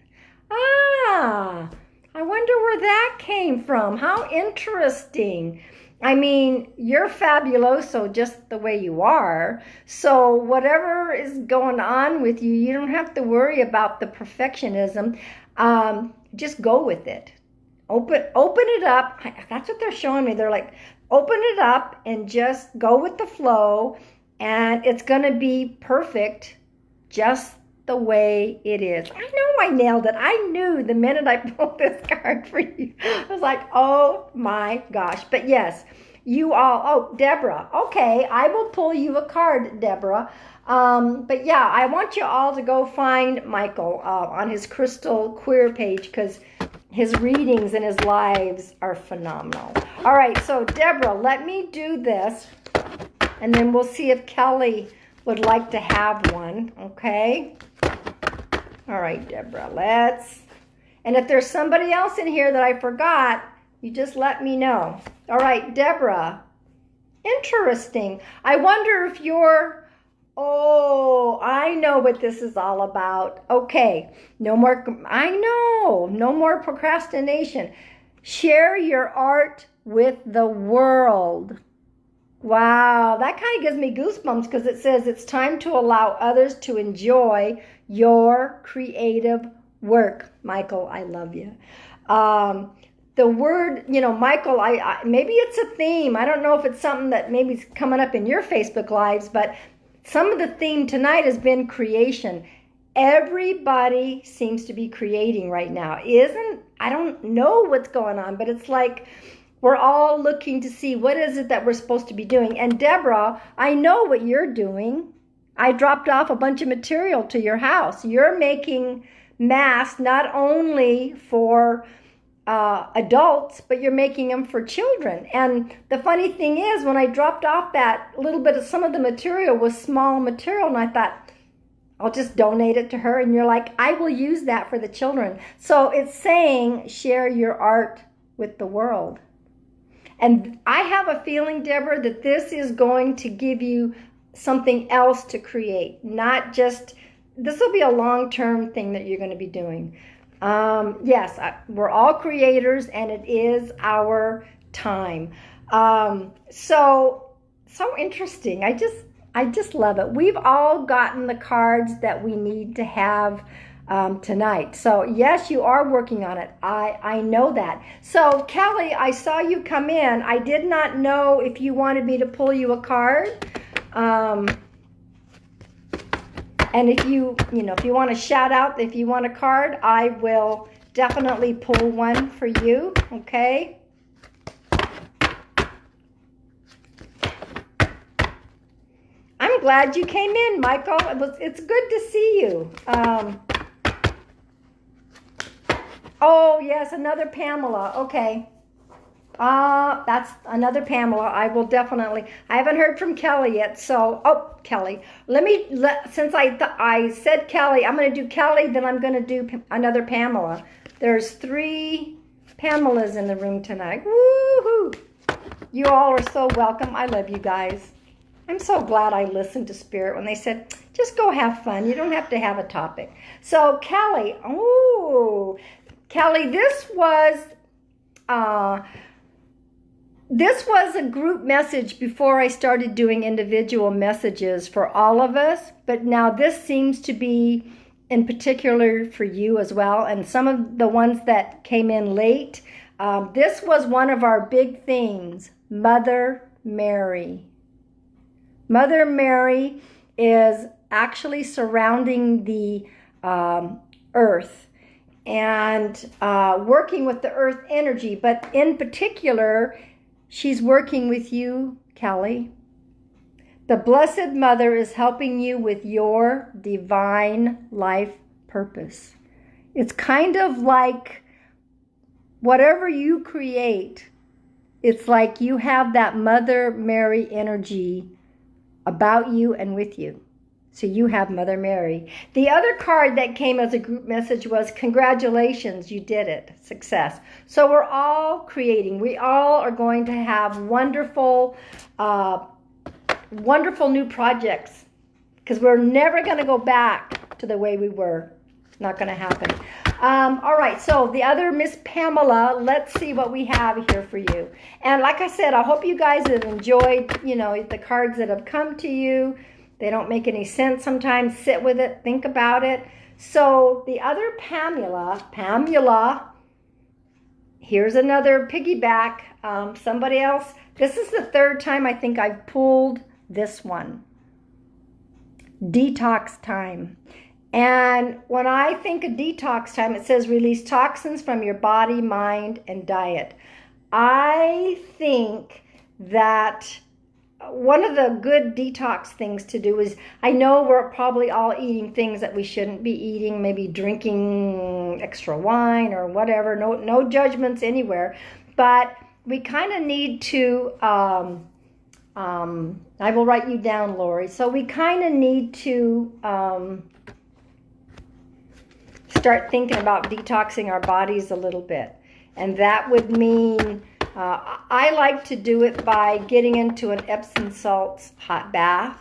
Speaker 1: Ah, I wonder where that came from. How interesting. I mean, you're fabuloso just the way you are. So whatever is going on with you, you don't have to worry about the perfectionism. Just go with it. Open it up. That's what they're showing me. They're like, open it up and just go with the flow. And it's going to be perfect just the way it is. I know I nailed it. I knew the minute I pulled this card for you. I was like, oh my gosh. But yes, you all, oh, Deborah. Okay, I will pull you a card, Deborah. But yeah, I want you all to go find Michael on his Crystal Queer page because his readings and his lives are phenomenal. All right, so Deborah, let me do this and then we'll see if Kelly would like to have one, okay? All right, Deborah, and if there's somebody else in here that I forgot, you just let me know. All right, Deborah, interesting. I wonder if you're, oh, I know what this is all about. Okay, no more procrastination. Share your art with the world. Wow, that kind of gives me goosebumps because it says it's time to allow others to enjoy your creative work. Michael, I love you. The word, Michael, I maybe it's a theme. I don't know if it's something that maybe is coming up in your Facebook Lives, but some of the theme tonight has been creation. Everybody seems to be creating right now. I don't know what's going on, but it's like we're all looking to see what is it that we're supposed to be doing. And Deborah, I know what you're doing. I dropped off a bunch of material to your house. You're making masks not only for adults, but you're making them for children. And the funny thing is, when I dropped off that little bit of some of the material was small material, and I thought, I'll just donate it to her. And you're like, I will use that for the children. So it's saying, share your art with the world. And I have a feeling, Deborah, that this is going to give you something else to create. Not just, this will be a long-term thing that you're going to be doing. Yes, we're all creators, and it is our time. So interesting. I just love it. We've all gotten the cards that we need to have tonight. So yes, you are working on it. I know that. So Kelly, I saw you come in. I did not know if you wanted me to pull you a card. And if you want to shout out, if you want a card, I will definitely pull one for you, okay? I'm glad you came in, Michael. It's good to see you. Oh, yes, another Pamela. Okay. That's another Pamela. I will definitely. I haven't heard from Kelly yet, so. Oh, Kelly. Since I said Kelly, I'm going to do Kelly, then I'm going to do another Pamela. There's 3 Pamelas in the room tonight. Woohoo! You all are so welcome. I love you guys. I'm so glad I listened to Spirit when they said, just go have fun. You don't have to have a topic. So, Kelly. Oh, Kelly, this was this was a group message before I started doing individual messages for all of us, but now this seems to be in particular for you as well. And some of the ones that came in late, this was one of our big themes, Mother Mary. Mother Mary is actually surrounding the earth and working with the earth energy, but in particular, she's working with you, Kelly. The Blessed Mother is helping you with your divine life purpose. It's kind of like whatever you create, it's like you have that Mother Mary energy about you and with you. So you have Mother Mary. The other card that came as a group message was, congratulations, you did it, success. So we're all creating. We all are going to have wonderful, wonderful new projects because we're never going to go back to the way we were. Not going to happen. All right, so the other Miss Pamela, let's see what we have here for you. And like I said, I hope you guys have enjoyed, the cards that have come to you. They don't make any sense sometimes. Sit with it. Think about it. So the other Pamela, here's another piggyback. Somebody else. This is the third time I think I've pulled this one. Detox time. And when I think of detox time, it says release toxins from your body, mind, and diet. I think that one of the good detox things to do is, I know we're probably all eating things that we shouldn't be eating, maybe drinking extra wine or whatever, no judgments anywhere, but we kind of need to, I will write you down, Lori, so we kind of need to start thinking about detoxing our bodies a little bit, and that would mean I like to do it by getting into an Epsom salts hot bath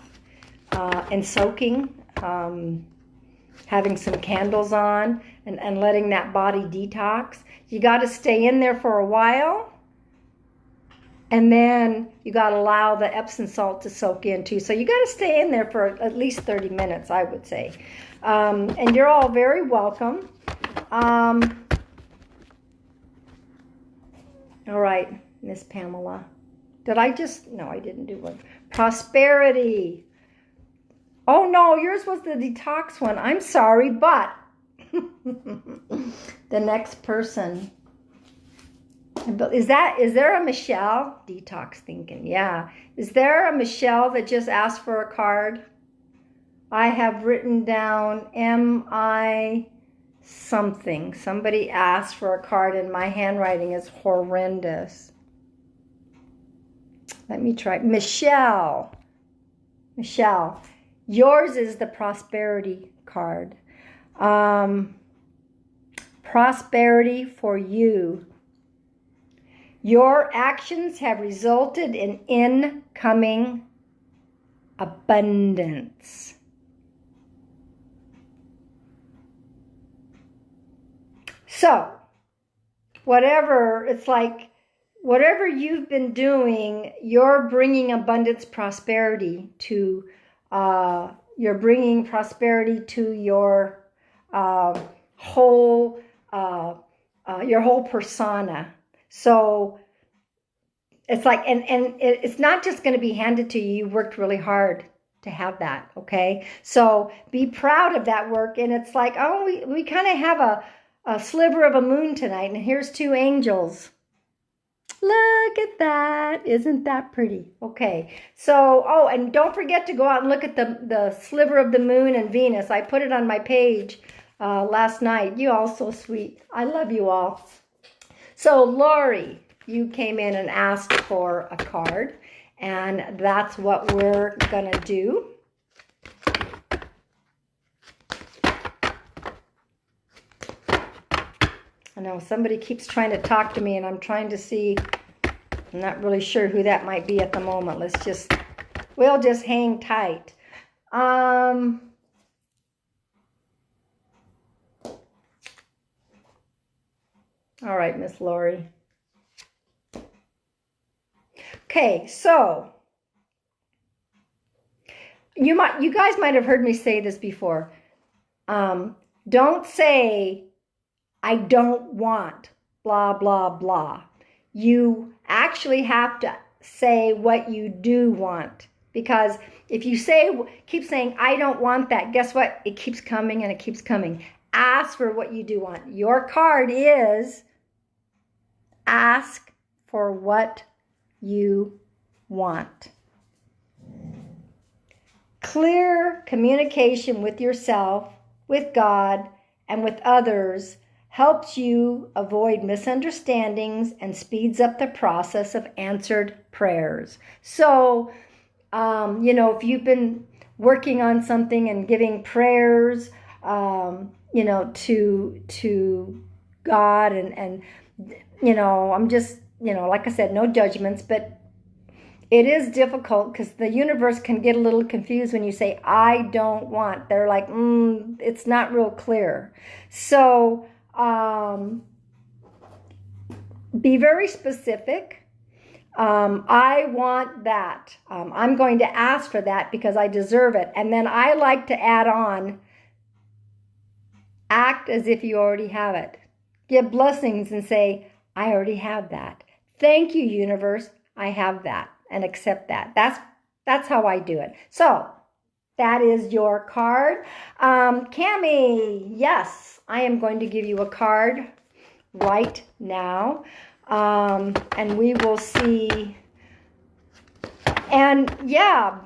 Speaker 1: and soaking, having some candles on and letting that body detox. You got to stay in there for a while, and then you got to allow the Epsom salt to soak in too. So you got to stay in there for at least 30 minutes, I would say. And you're all very welcome. All right, Miss Pamela. Did I just... No, I didn't do one. Prosperity. Oh, no, yours was the detox one. I'm sorry, but the next person. Is there a Michelle? Detox thinking, yeah. Is there a Michelle that just asked for a card? I have written down M-I... something. Somebody asked for a card and my handwriting is horrendous. Let me try. Michelle, yours is the prosperity card. Prosperity for you. Your actions have resulted in incoming abundance. So, whatever you've been doing, you're bringing abundance, prosperity to, you're bringing prosperity to your whole persona. So, it's like, and it's not just going to be handed to you. You worked really hard to have that, okay? So, be proud of that work. And it's like, oh, we kind of have a sliver of a moon tonight, and here's two angels. Look at that. Isn't that pretty? Okay. So, oh, and don't forget to go out and look at the sliver of the moon and Venus. I put it on my page last night. You all so sweet. I love you all. So, Lori, you came in and asked for a card, and that's what we're going to do. I know somebody keeps trying to talk to me, and I'm trying to see. I'm not really sure who that might be at the moment. We'll just hang tight. All right, Miss Lori. Okay, so you guys might have heard me say this before. Don't say, I don't want blah, blah, blah. You actually have to say what you do want. Because if you keep saying, I don't want that, guess what? It keeps coming and it keeps coming. Ask for what you do want. Your card is ask for what you want. Clear communication with yourself, with God, and with others helps you avoid misunderstandings and speeds up the process of answered prayers. So, if you've been working on something and giving prayers, to God and I'm just, like I said, no judgments, but it is difficult because the universe can get a little confused when you say, I don't want. They're like, it's not real clear. So be very specific. I want that. I'm going to ask for that because I deserve it. And then I like to add on, act as if you already have it. Give blessings and say, I already have that. Thank you, universe. I have that, and accept that. That's how I do it. So that is your card. Cammie, yes, I am going to give you a card right now. And we will see. And yeah,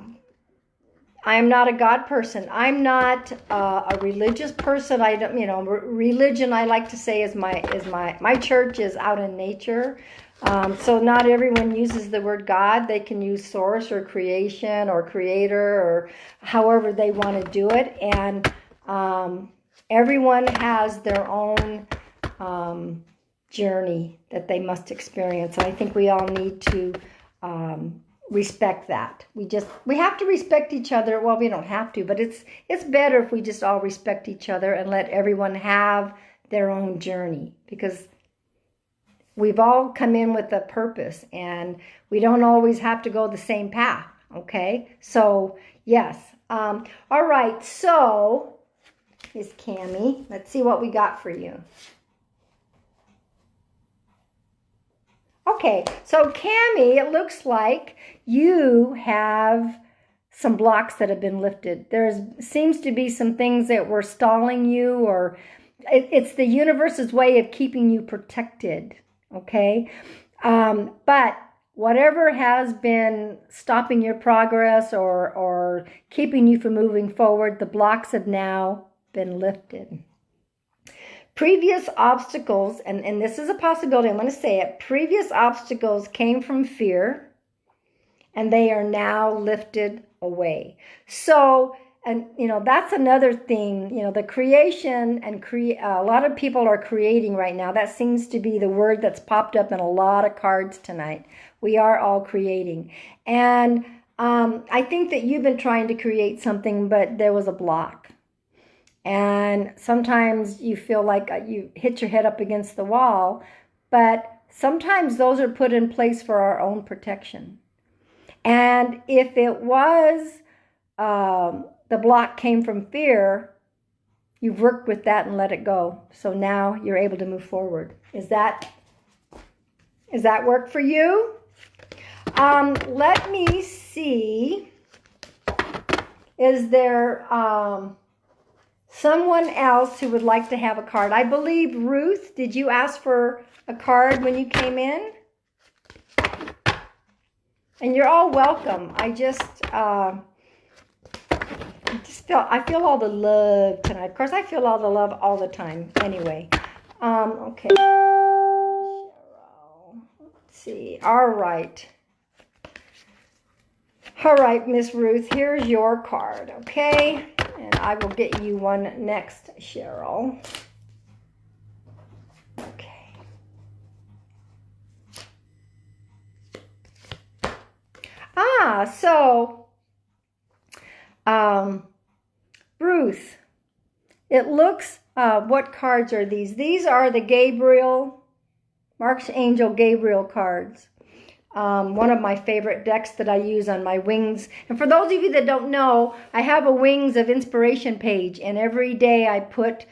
Speaker 1: I am not a God person. I'm not a religious person. I don't, religion, I like to say, is my church is out in nature. So not everyone uses the word God. They can use source or creation or creator or however they want to do it. And everyone has their own journey that they must experience. I think we all need to respect that. We have to respect each other. Well, we don't have to, but it's better if we just all respect each other and let everyone have their own journey, because we've all come in with a purpose and we don't always have to go the same path. Okay, so yes. All right, so Miss Cammie, let's see what we got for you. Okay, so Cammie, it looks like you have some blocks that have been lifted. There seems to be some things that were stalling you, or it's the universe's way of keeping you protected, okay? But whatever has been stopping your progress or keeping you from moving forward, the blocks have now been lifted. Previous obstacles, and this is a possibility, I'm going to say it, previous obstacles came from fear, and they are now lifted away. So, and that's another thing, the creation and a lot of people are creating right now. That seems to be the word that's popped up in a lot of cards tonight. We are all creating. And I think that you've been trying to create something, but there was a block. And sometimes you feel like you hit your head up against the wall, but sometimes those are put in place for our own protection. And if it was, the block came from fear, you've worked with that and let it go. So now you're able to move forward. Is that work for you? Let me see. Is there someone else who would like to have a card? I believe, Ruth, did you ask for a card when you came in? And you're all welcome. I feel all the love tonight. Of course, I feel all the love all the time anyway. Okay. Cheryl. Let's see. All right. All right, Miss Ruth, here's your card, okay? And I will get you one next, Cheryl. Okay. So, Ruth, it looks, what cards are these? These are the Archangel Gabriel cards. one of my favorite decks that I use on my Wings. And for those of you that don't know, I have a Wings of Inspiration page, and every day I put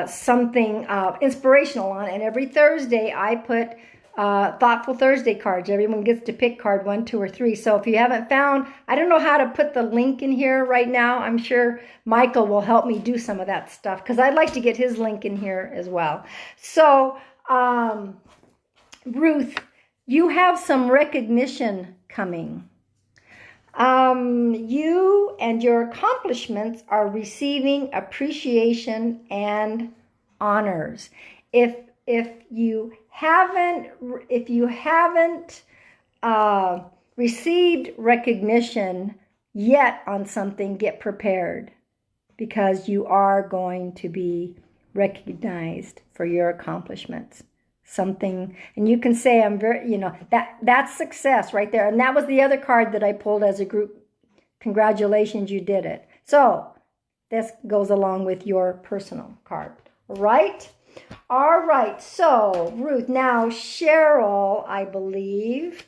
Speaker 1: something inspirational on, and every Thursday I put Thoughtful Thursday cards. Everyone gets to pick card 1, 2, or 3. So if you haven't found, I don't know how to put the link in here right now. I'm sure Michael will help me do some of that stuff, because I'd like to get his link in here as well. So Ruth, you have some recognition coming. You and your accomplishments are receiving appreciation and honors. If you haven't received recognition yet on something, get prepared, because you are going to be recognized for your accomplishments. Something, and you can say, I'm very, that's success right there. And that was the other card that I pulled as a group. Congratulations, you did it. So this goes along with your personal card, right? All right, so Ruth, now Cheryl, I believe.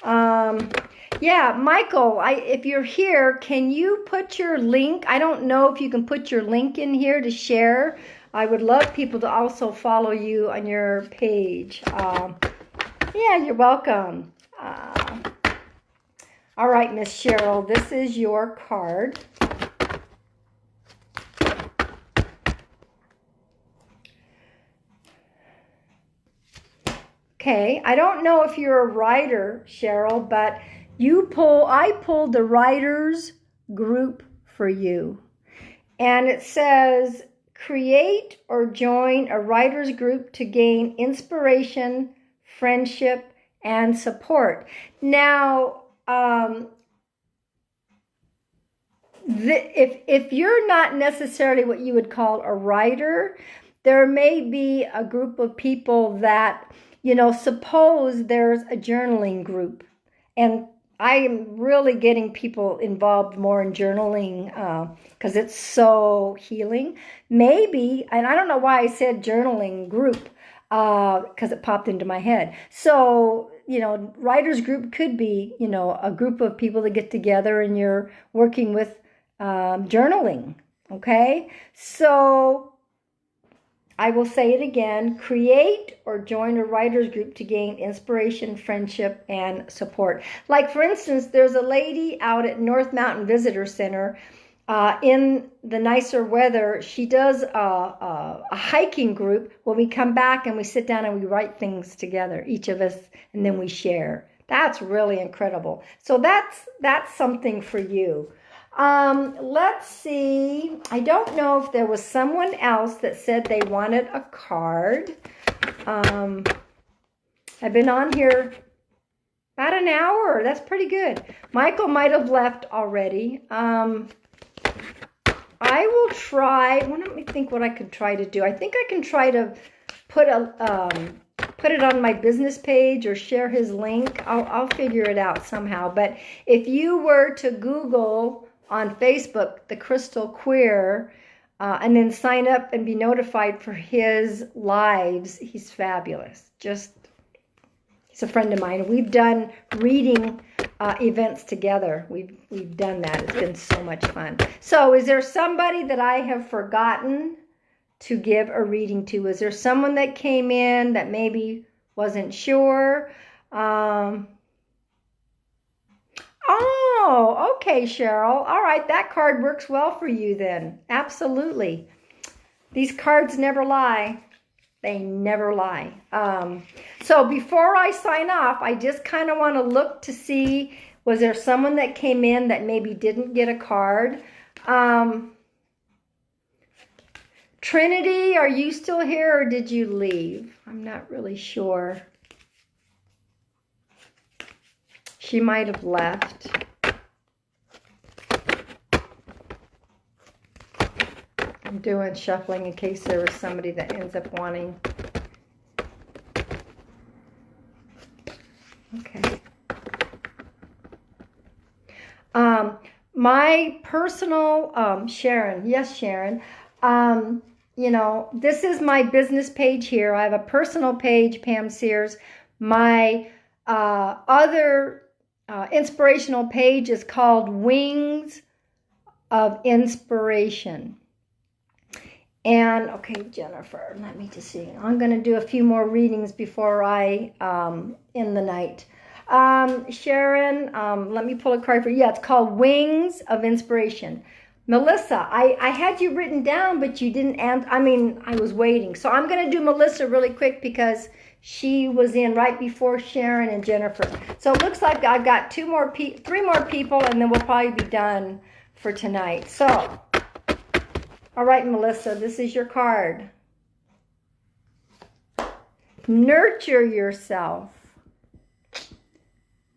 Speaker 1: Yeah, Michael, if you're here, can you put your link? I don't know if you can put your link in here to share. I would love people to also follow you on your page. Yeah, you're welcome. All right, Miss Cheryl, this is your card. Okay, I don't know if you're a writer, Cheryl, but I pulled the writers group for you. And it says, create or join a writers group to gain inspiration, friendship, and support. Now, if you're not necessarily what you would call a writer, there may be a group of people that, suppose there's a journaling group. And I am really getting people involved more in journaling because it's so healing. Maybe, and I don't know why I said journaling group because it popped into my head. So, writers group could be, a group of people that get together and you're working with journaling, okay? So I will say it again, create or join a writer's group to gain inspiration, friendship, and support. Like, for instance, there's a lady out at North Mountain Visitor Center in the nicer weather. She does a hiking group where we come back and we sit down and we write things together, each of us, and then we share. That's really incredible. So that's something for you. Let's see. I don't know if there was someone else that said they wanted a card. I've been on here about an hour. That's pretty good. Michael might have left already. I will try. Well, let me think what I could try to do. I think I can try to put it on my business page or share his link. I'll figure it out somehow. But if you were to Google on Facebook, The Crystal Queer, and then sign up and be notified for his lives. He's fabulous. He's a friend of mine. We've done reading events together. We've done that. It's been so much fun. So is there somebody that I have forgotten to give a reading to? Is there someone that came in that maybe wasn't sure? Oh, okay, Cheryl. All right, that card works well for you then. Absolutely. These cards never lie. They never lie. So before I sign off, I just kind of want to look to see, was there someone that came in that maybe didn't get a card? Trinity, are you still here or did you leave? I'm not really sure. She might have left. I'm doing shuffling in case there was somebody that ends up wanting. Okay. My personal, Sharon, yes, Sharon, this is my business page here. I have a personal page, Pam Sears. My other inspirational page is called Wings of Inspiration. And okay, Jennifer, let me just see. I'm going to do a few more readings before I end the night. Sharon, let me pull a card for you. Yeah, it's called Wings of Inspiration. Melissa, I had you written down, but you didn't answer. I mean, I was waiting. So I'm going to do Melissa really quick because she was in right before Sharon and Jennifer. So it looks like I've got three more people, and then we'll probably be done for tonight. So, all right, Melissa, this is your card. Nurture yourself.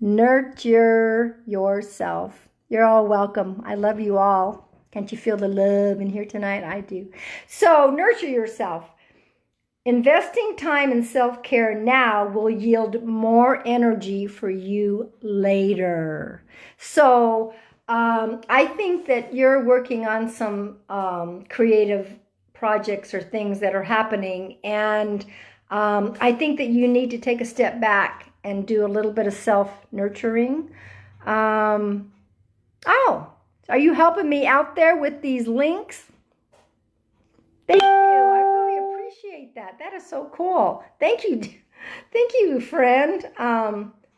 Speaker 1: Nurture yourself. You're all welcome. I love you all. Can't you feel the love in here tonight? I do. So, nurture yourself. Investing time in self-care now will yield more energy for you later. So, I think that you're working on some creative projects or things that are happening, and I think that you need to take a step back and do a little bit of self-nurturing. Oh, are you helping me out there with these links? Thank you. I really appreciate that. That is so cool. Thank you. Thank you, friend.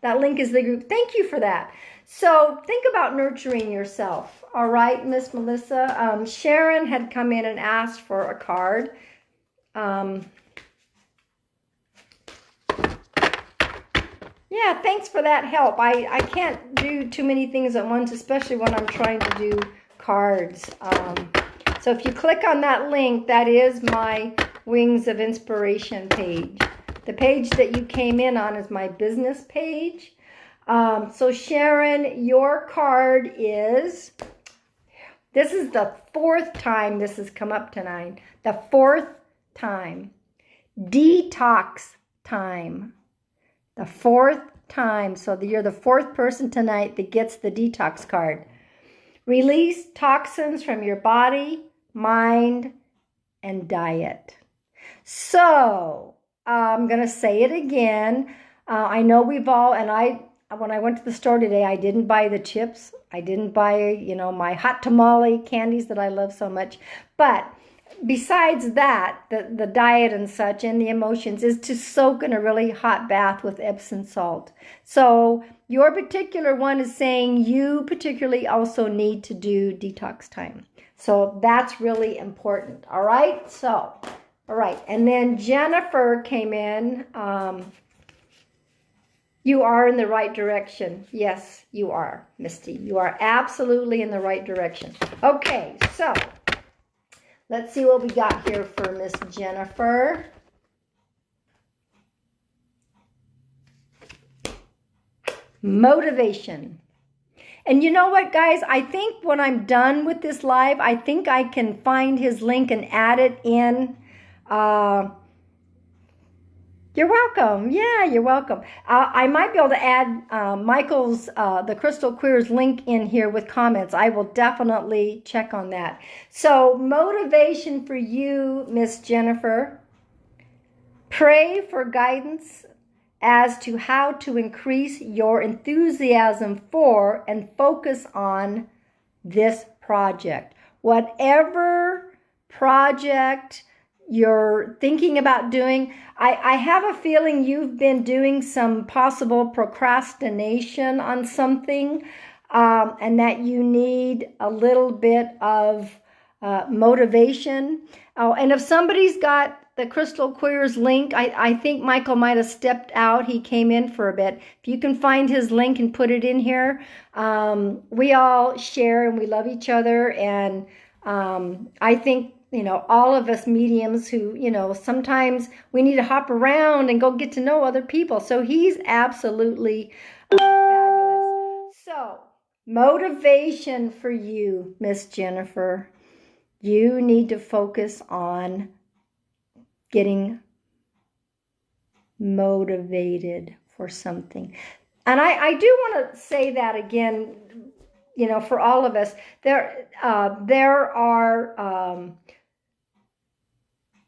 Speaker 1: That link is the group. Thank you for that. So think about nurturing yourself. All right, Miss Melissa. Sharon had come in and asked for a card. Yeah, thanks for that help. I can't do too many things at once, especially when I'm trying to do cards. So if you click on that link, that is my Wings of Inspiration page. The page that you came in on is my business page. So Sharon, your card is, this is the 4th time this has come up tonight. The 4th time. Detox time. The 4th time. So you're the 4th person tonight that gets the detox card. Release toxins from your body, mind, and diet. So I'm going to say it again. I know we've all, and when I went to the store today, I didn't buy the chips. I didn't buy, my hot tamale candies that I love so much. But besides that, the diet and such and the emotions is to soak in a really hot bath with Epsom salt. So your particular one is saying you particularly also need to do detox time. So that's really important. All right. So, all right. And then Jennifer came in. You are in the right direction. Yes, you are, Misty. You are absolutely in the right direction. Okay. So let's see what we got here for Miss Jennifer. Motivation. And you know what, guys? I think when I'm done with this live, I think I can find his link and add it in. You're welcome. Yeah, you're welcome. I might be able to add Michael's, the Crystal Queers link in here with comments. I will definitely check on that. So motivation for you, Miss Jennifer. Pray for guidance as to how to increase your enthusiasm for and focus on this project. Whatever project you're thinking about doing, I have a feeling you've been doing some possible procrastination on something, and that you need a little bit of motivation. Oh, and if somebody's got the Crystal Queers link, I think Michael might have stepped out. He came in for a bit. If you can find his link and put it in here, we all share and we love each other. And I think, all of us mediums who, sometimes we need to hop around and go get to know other people. So he's absolutely fabulous. So motivation for you, Miss Jennifer. You need to focus on getting motivated for something. And I do want to say that again, for all of us,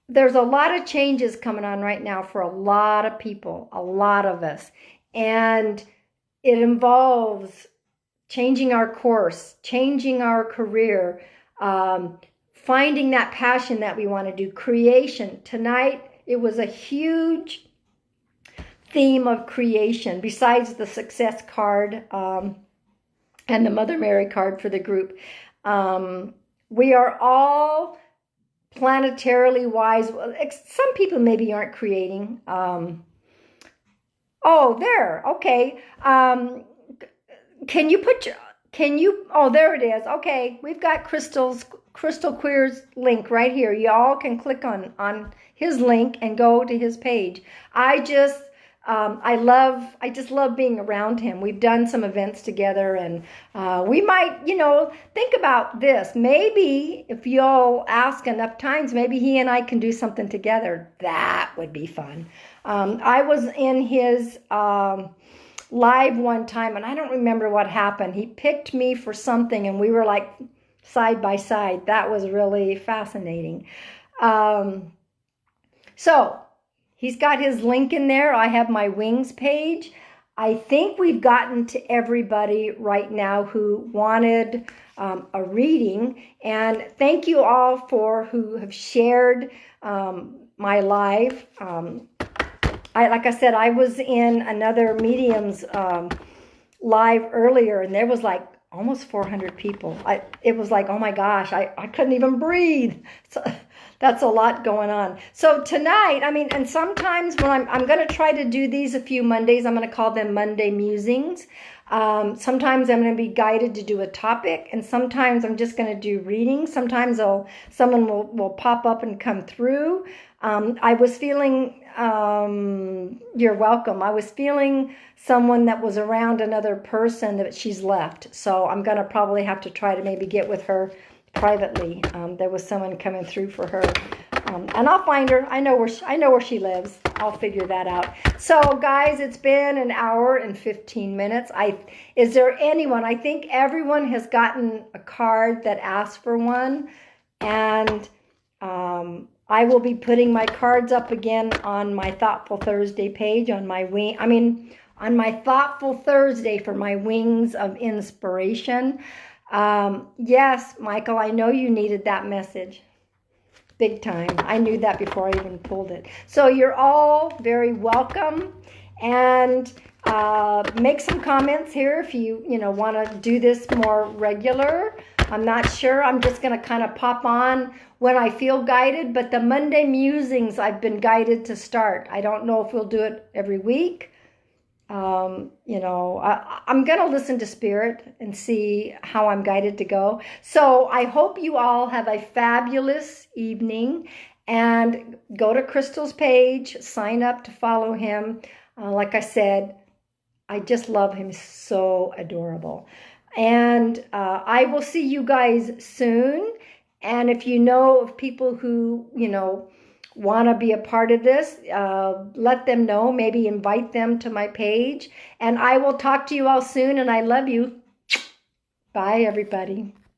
Speaker 1: there's a lot of changes coming on right now for a lot of people, a lot of us. and it involves changing our course, changing our career, finding that passion that we want to do, creation. Tonight, it was a huge theme of creation, besides the success card and the Mother Mary card for the group. We are all planetarily wise. Some people maybe aren't creating. Oh, there. Okay. Oh, there it is. Okay. We've got Crystal Queer's link right here. Y'all can click on his link and go to his page. I just love being around him. We've done some events together, and we might, think about this. Maybe if you'll ask enough times, maybe he and I can do something together. That would be fun. I was in his live one time, and I don't remember what happened. He picked me for something, and we were like side by side. That was really fascinating. So he's got his link in there. I have my wings page. I think we've gotten to everybody right now who wanted a reading. And thank you all who have shared my live. Like I said, I was in another medium's live earlier, and there was like almost 400 people. It was like, oh my gosh, I couldn't even breathe. So that's a lot going on. So tonight, and sometimes when I'm going to try to do these a few Mondays, I'm going to call them Monday Musings. Sometimes I'm going to be guided to do a topic, and sometimes I'm just going to do readings. Sometimes someone will pop up and come through. I was feeling, you're welcome. I was feeling someone that was around another person that she's left. So I'm going to probably have to try to maybe get with her privately. There was someone coming through for her. And I'll find her. I know where she lives. I'll figure that out. So guys, it's been an hour and 15 minutes. Is there anyone? I think everyone has gotten a card that asks for one. And I will be putting my cards up again on my Thoughtful Thursday page on my on my Thoughtful Thursday for my Wings of Inspiration. Yes, Michael, I know you needed that message. Big time. I knew that before I even pulled it. So you're all very welcome, and make some comments here if you want to do this more regular. I'm not sure. I'm just going to kind of pop on when I feel guided, but the Monday Musings I've been guided to start. I don't know if we'll do it every week. I'm going to listen to Spirit and see how I'm guided to go. So I hope you all have a fabulous evening, and go to Crystal's page, sign up to follow him. Like I said, I just love him. So adorable. And I will see you guys soon. And if you know of people who, want to be a part of this, let them know. Maybe invite them to my page. And I will talk to you all soon, and I love you. Bye, everybody.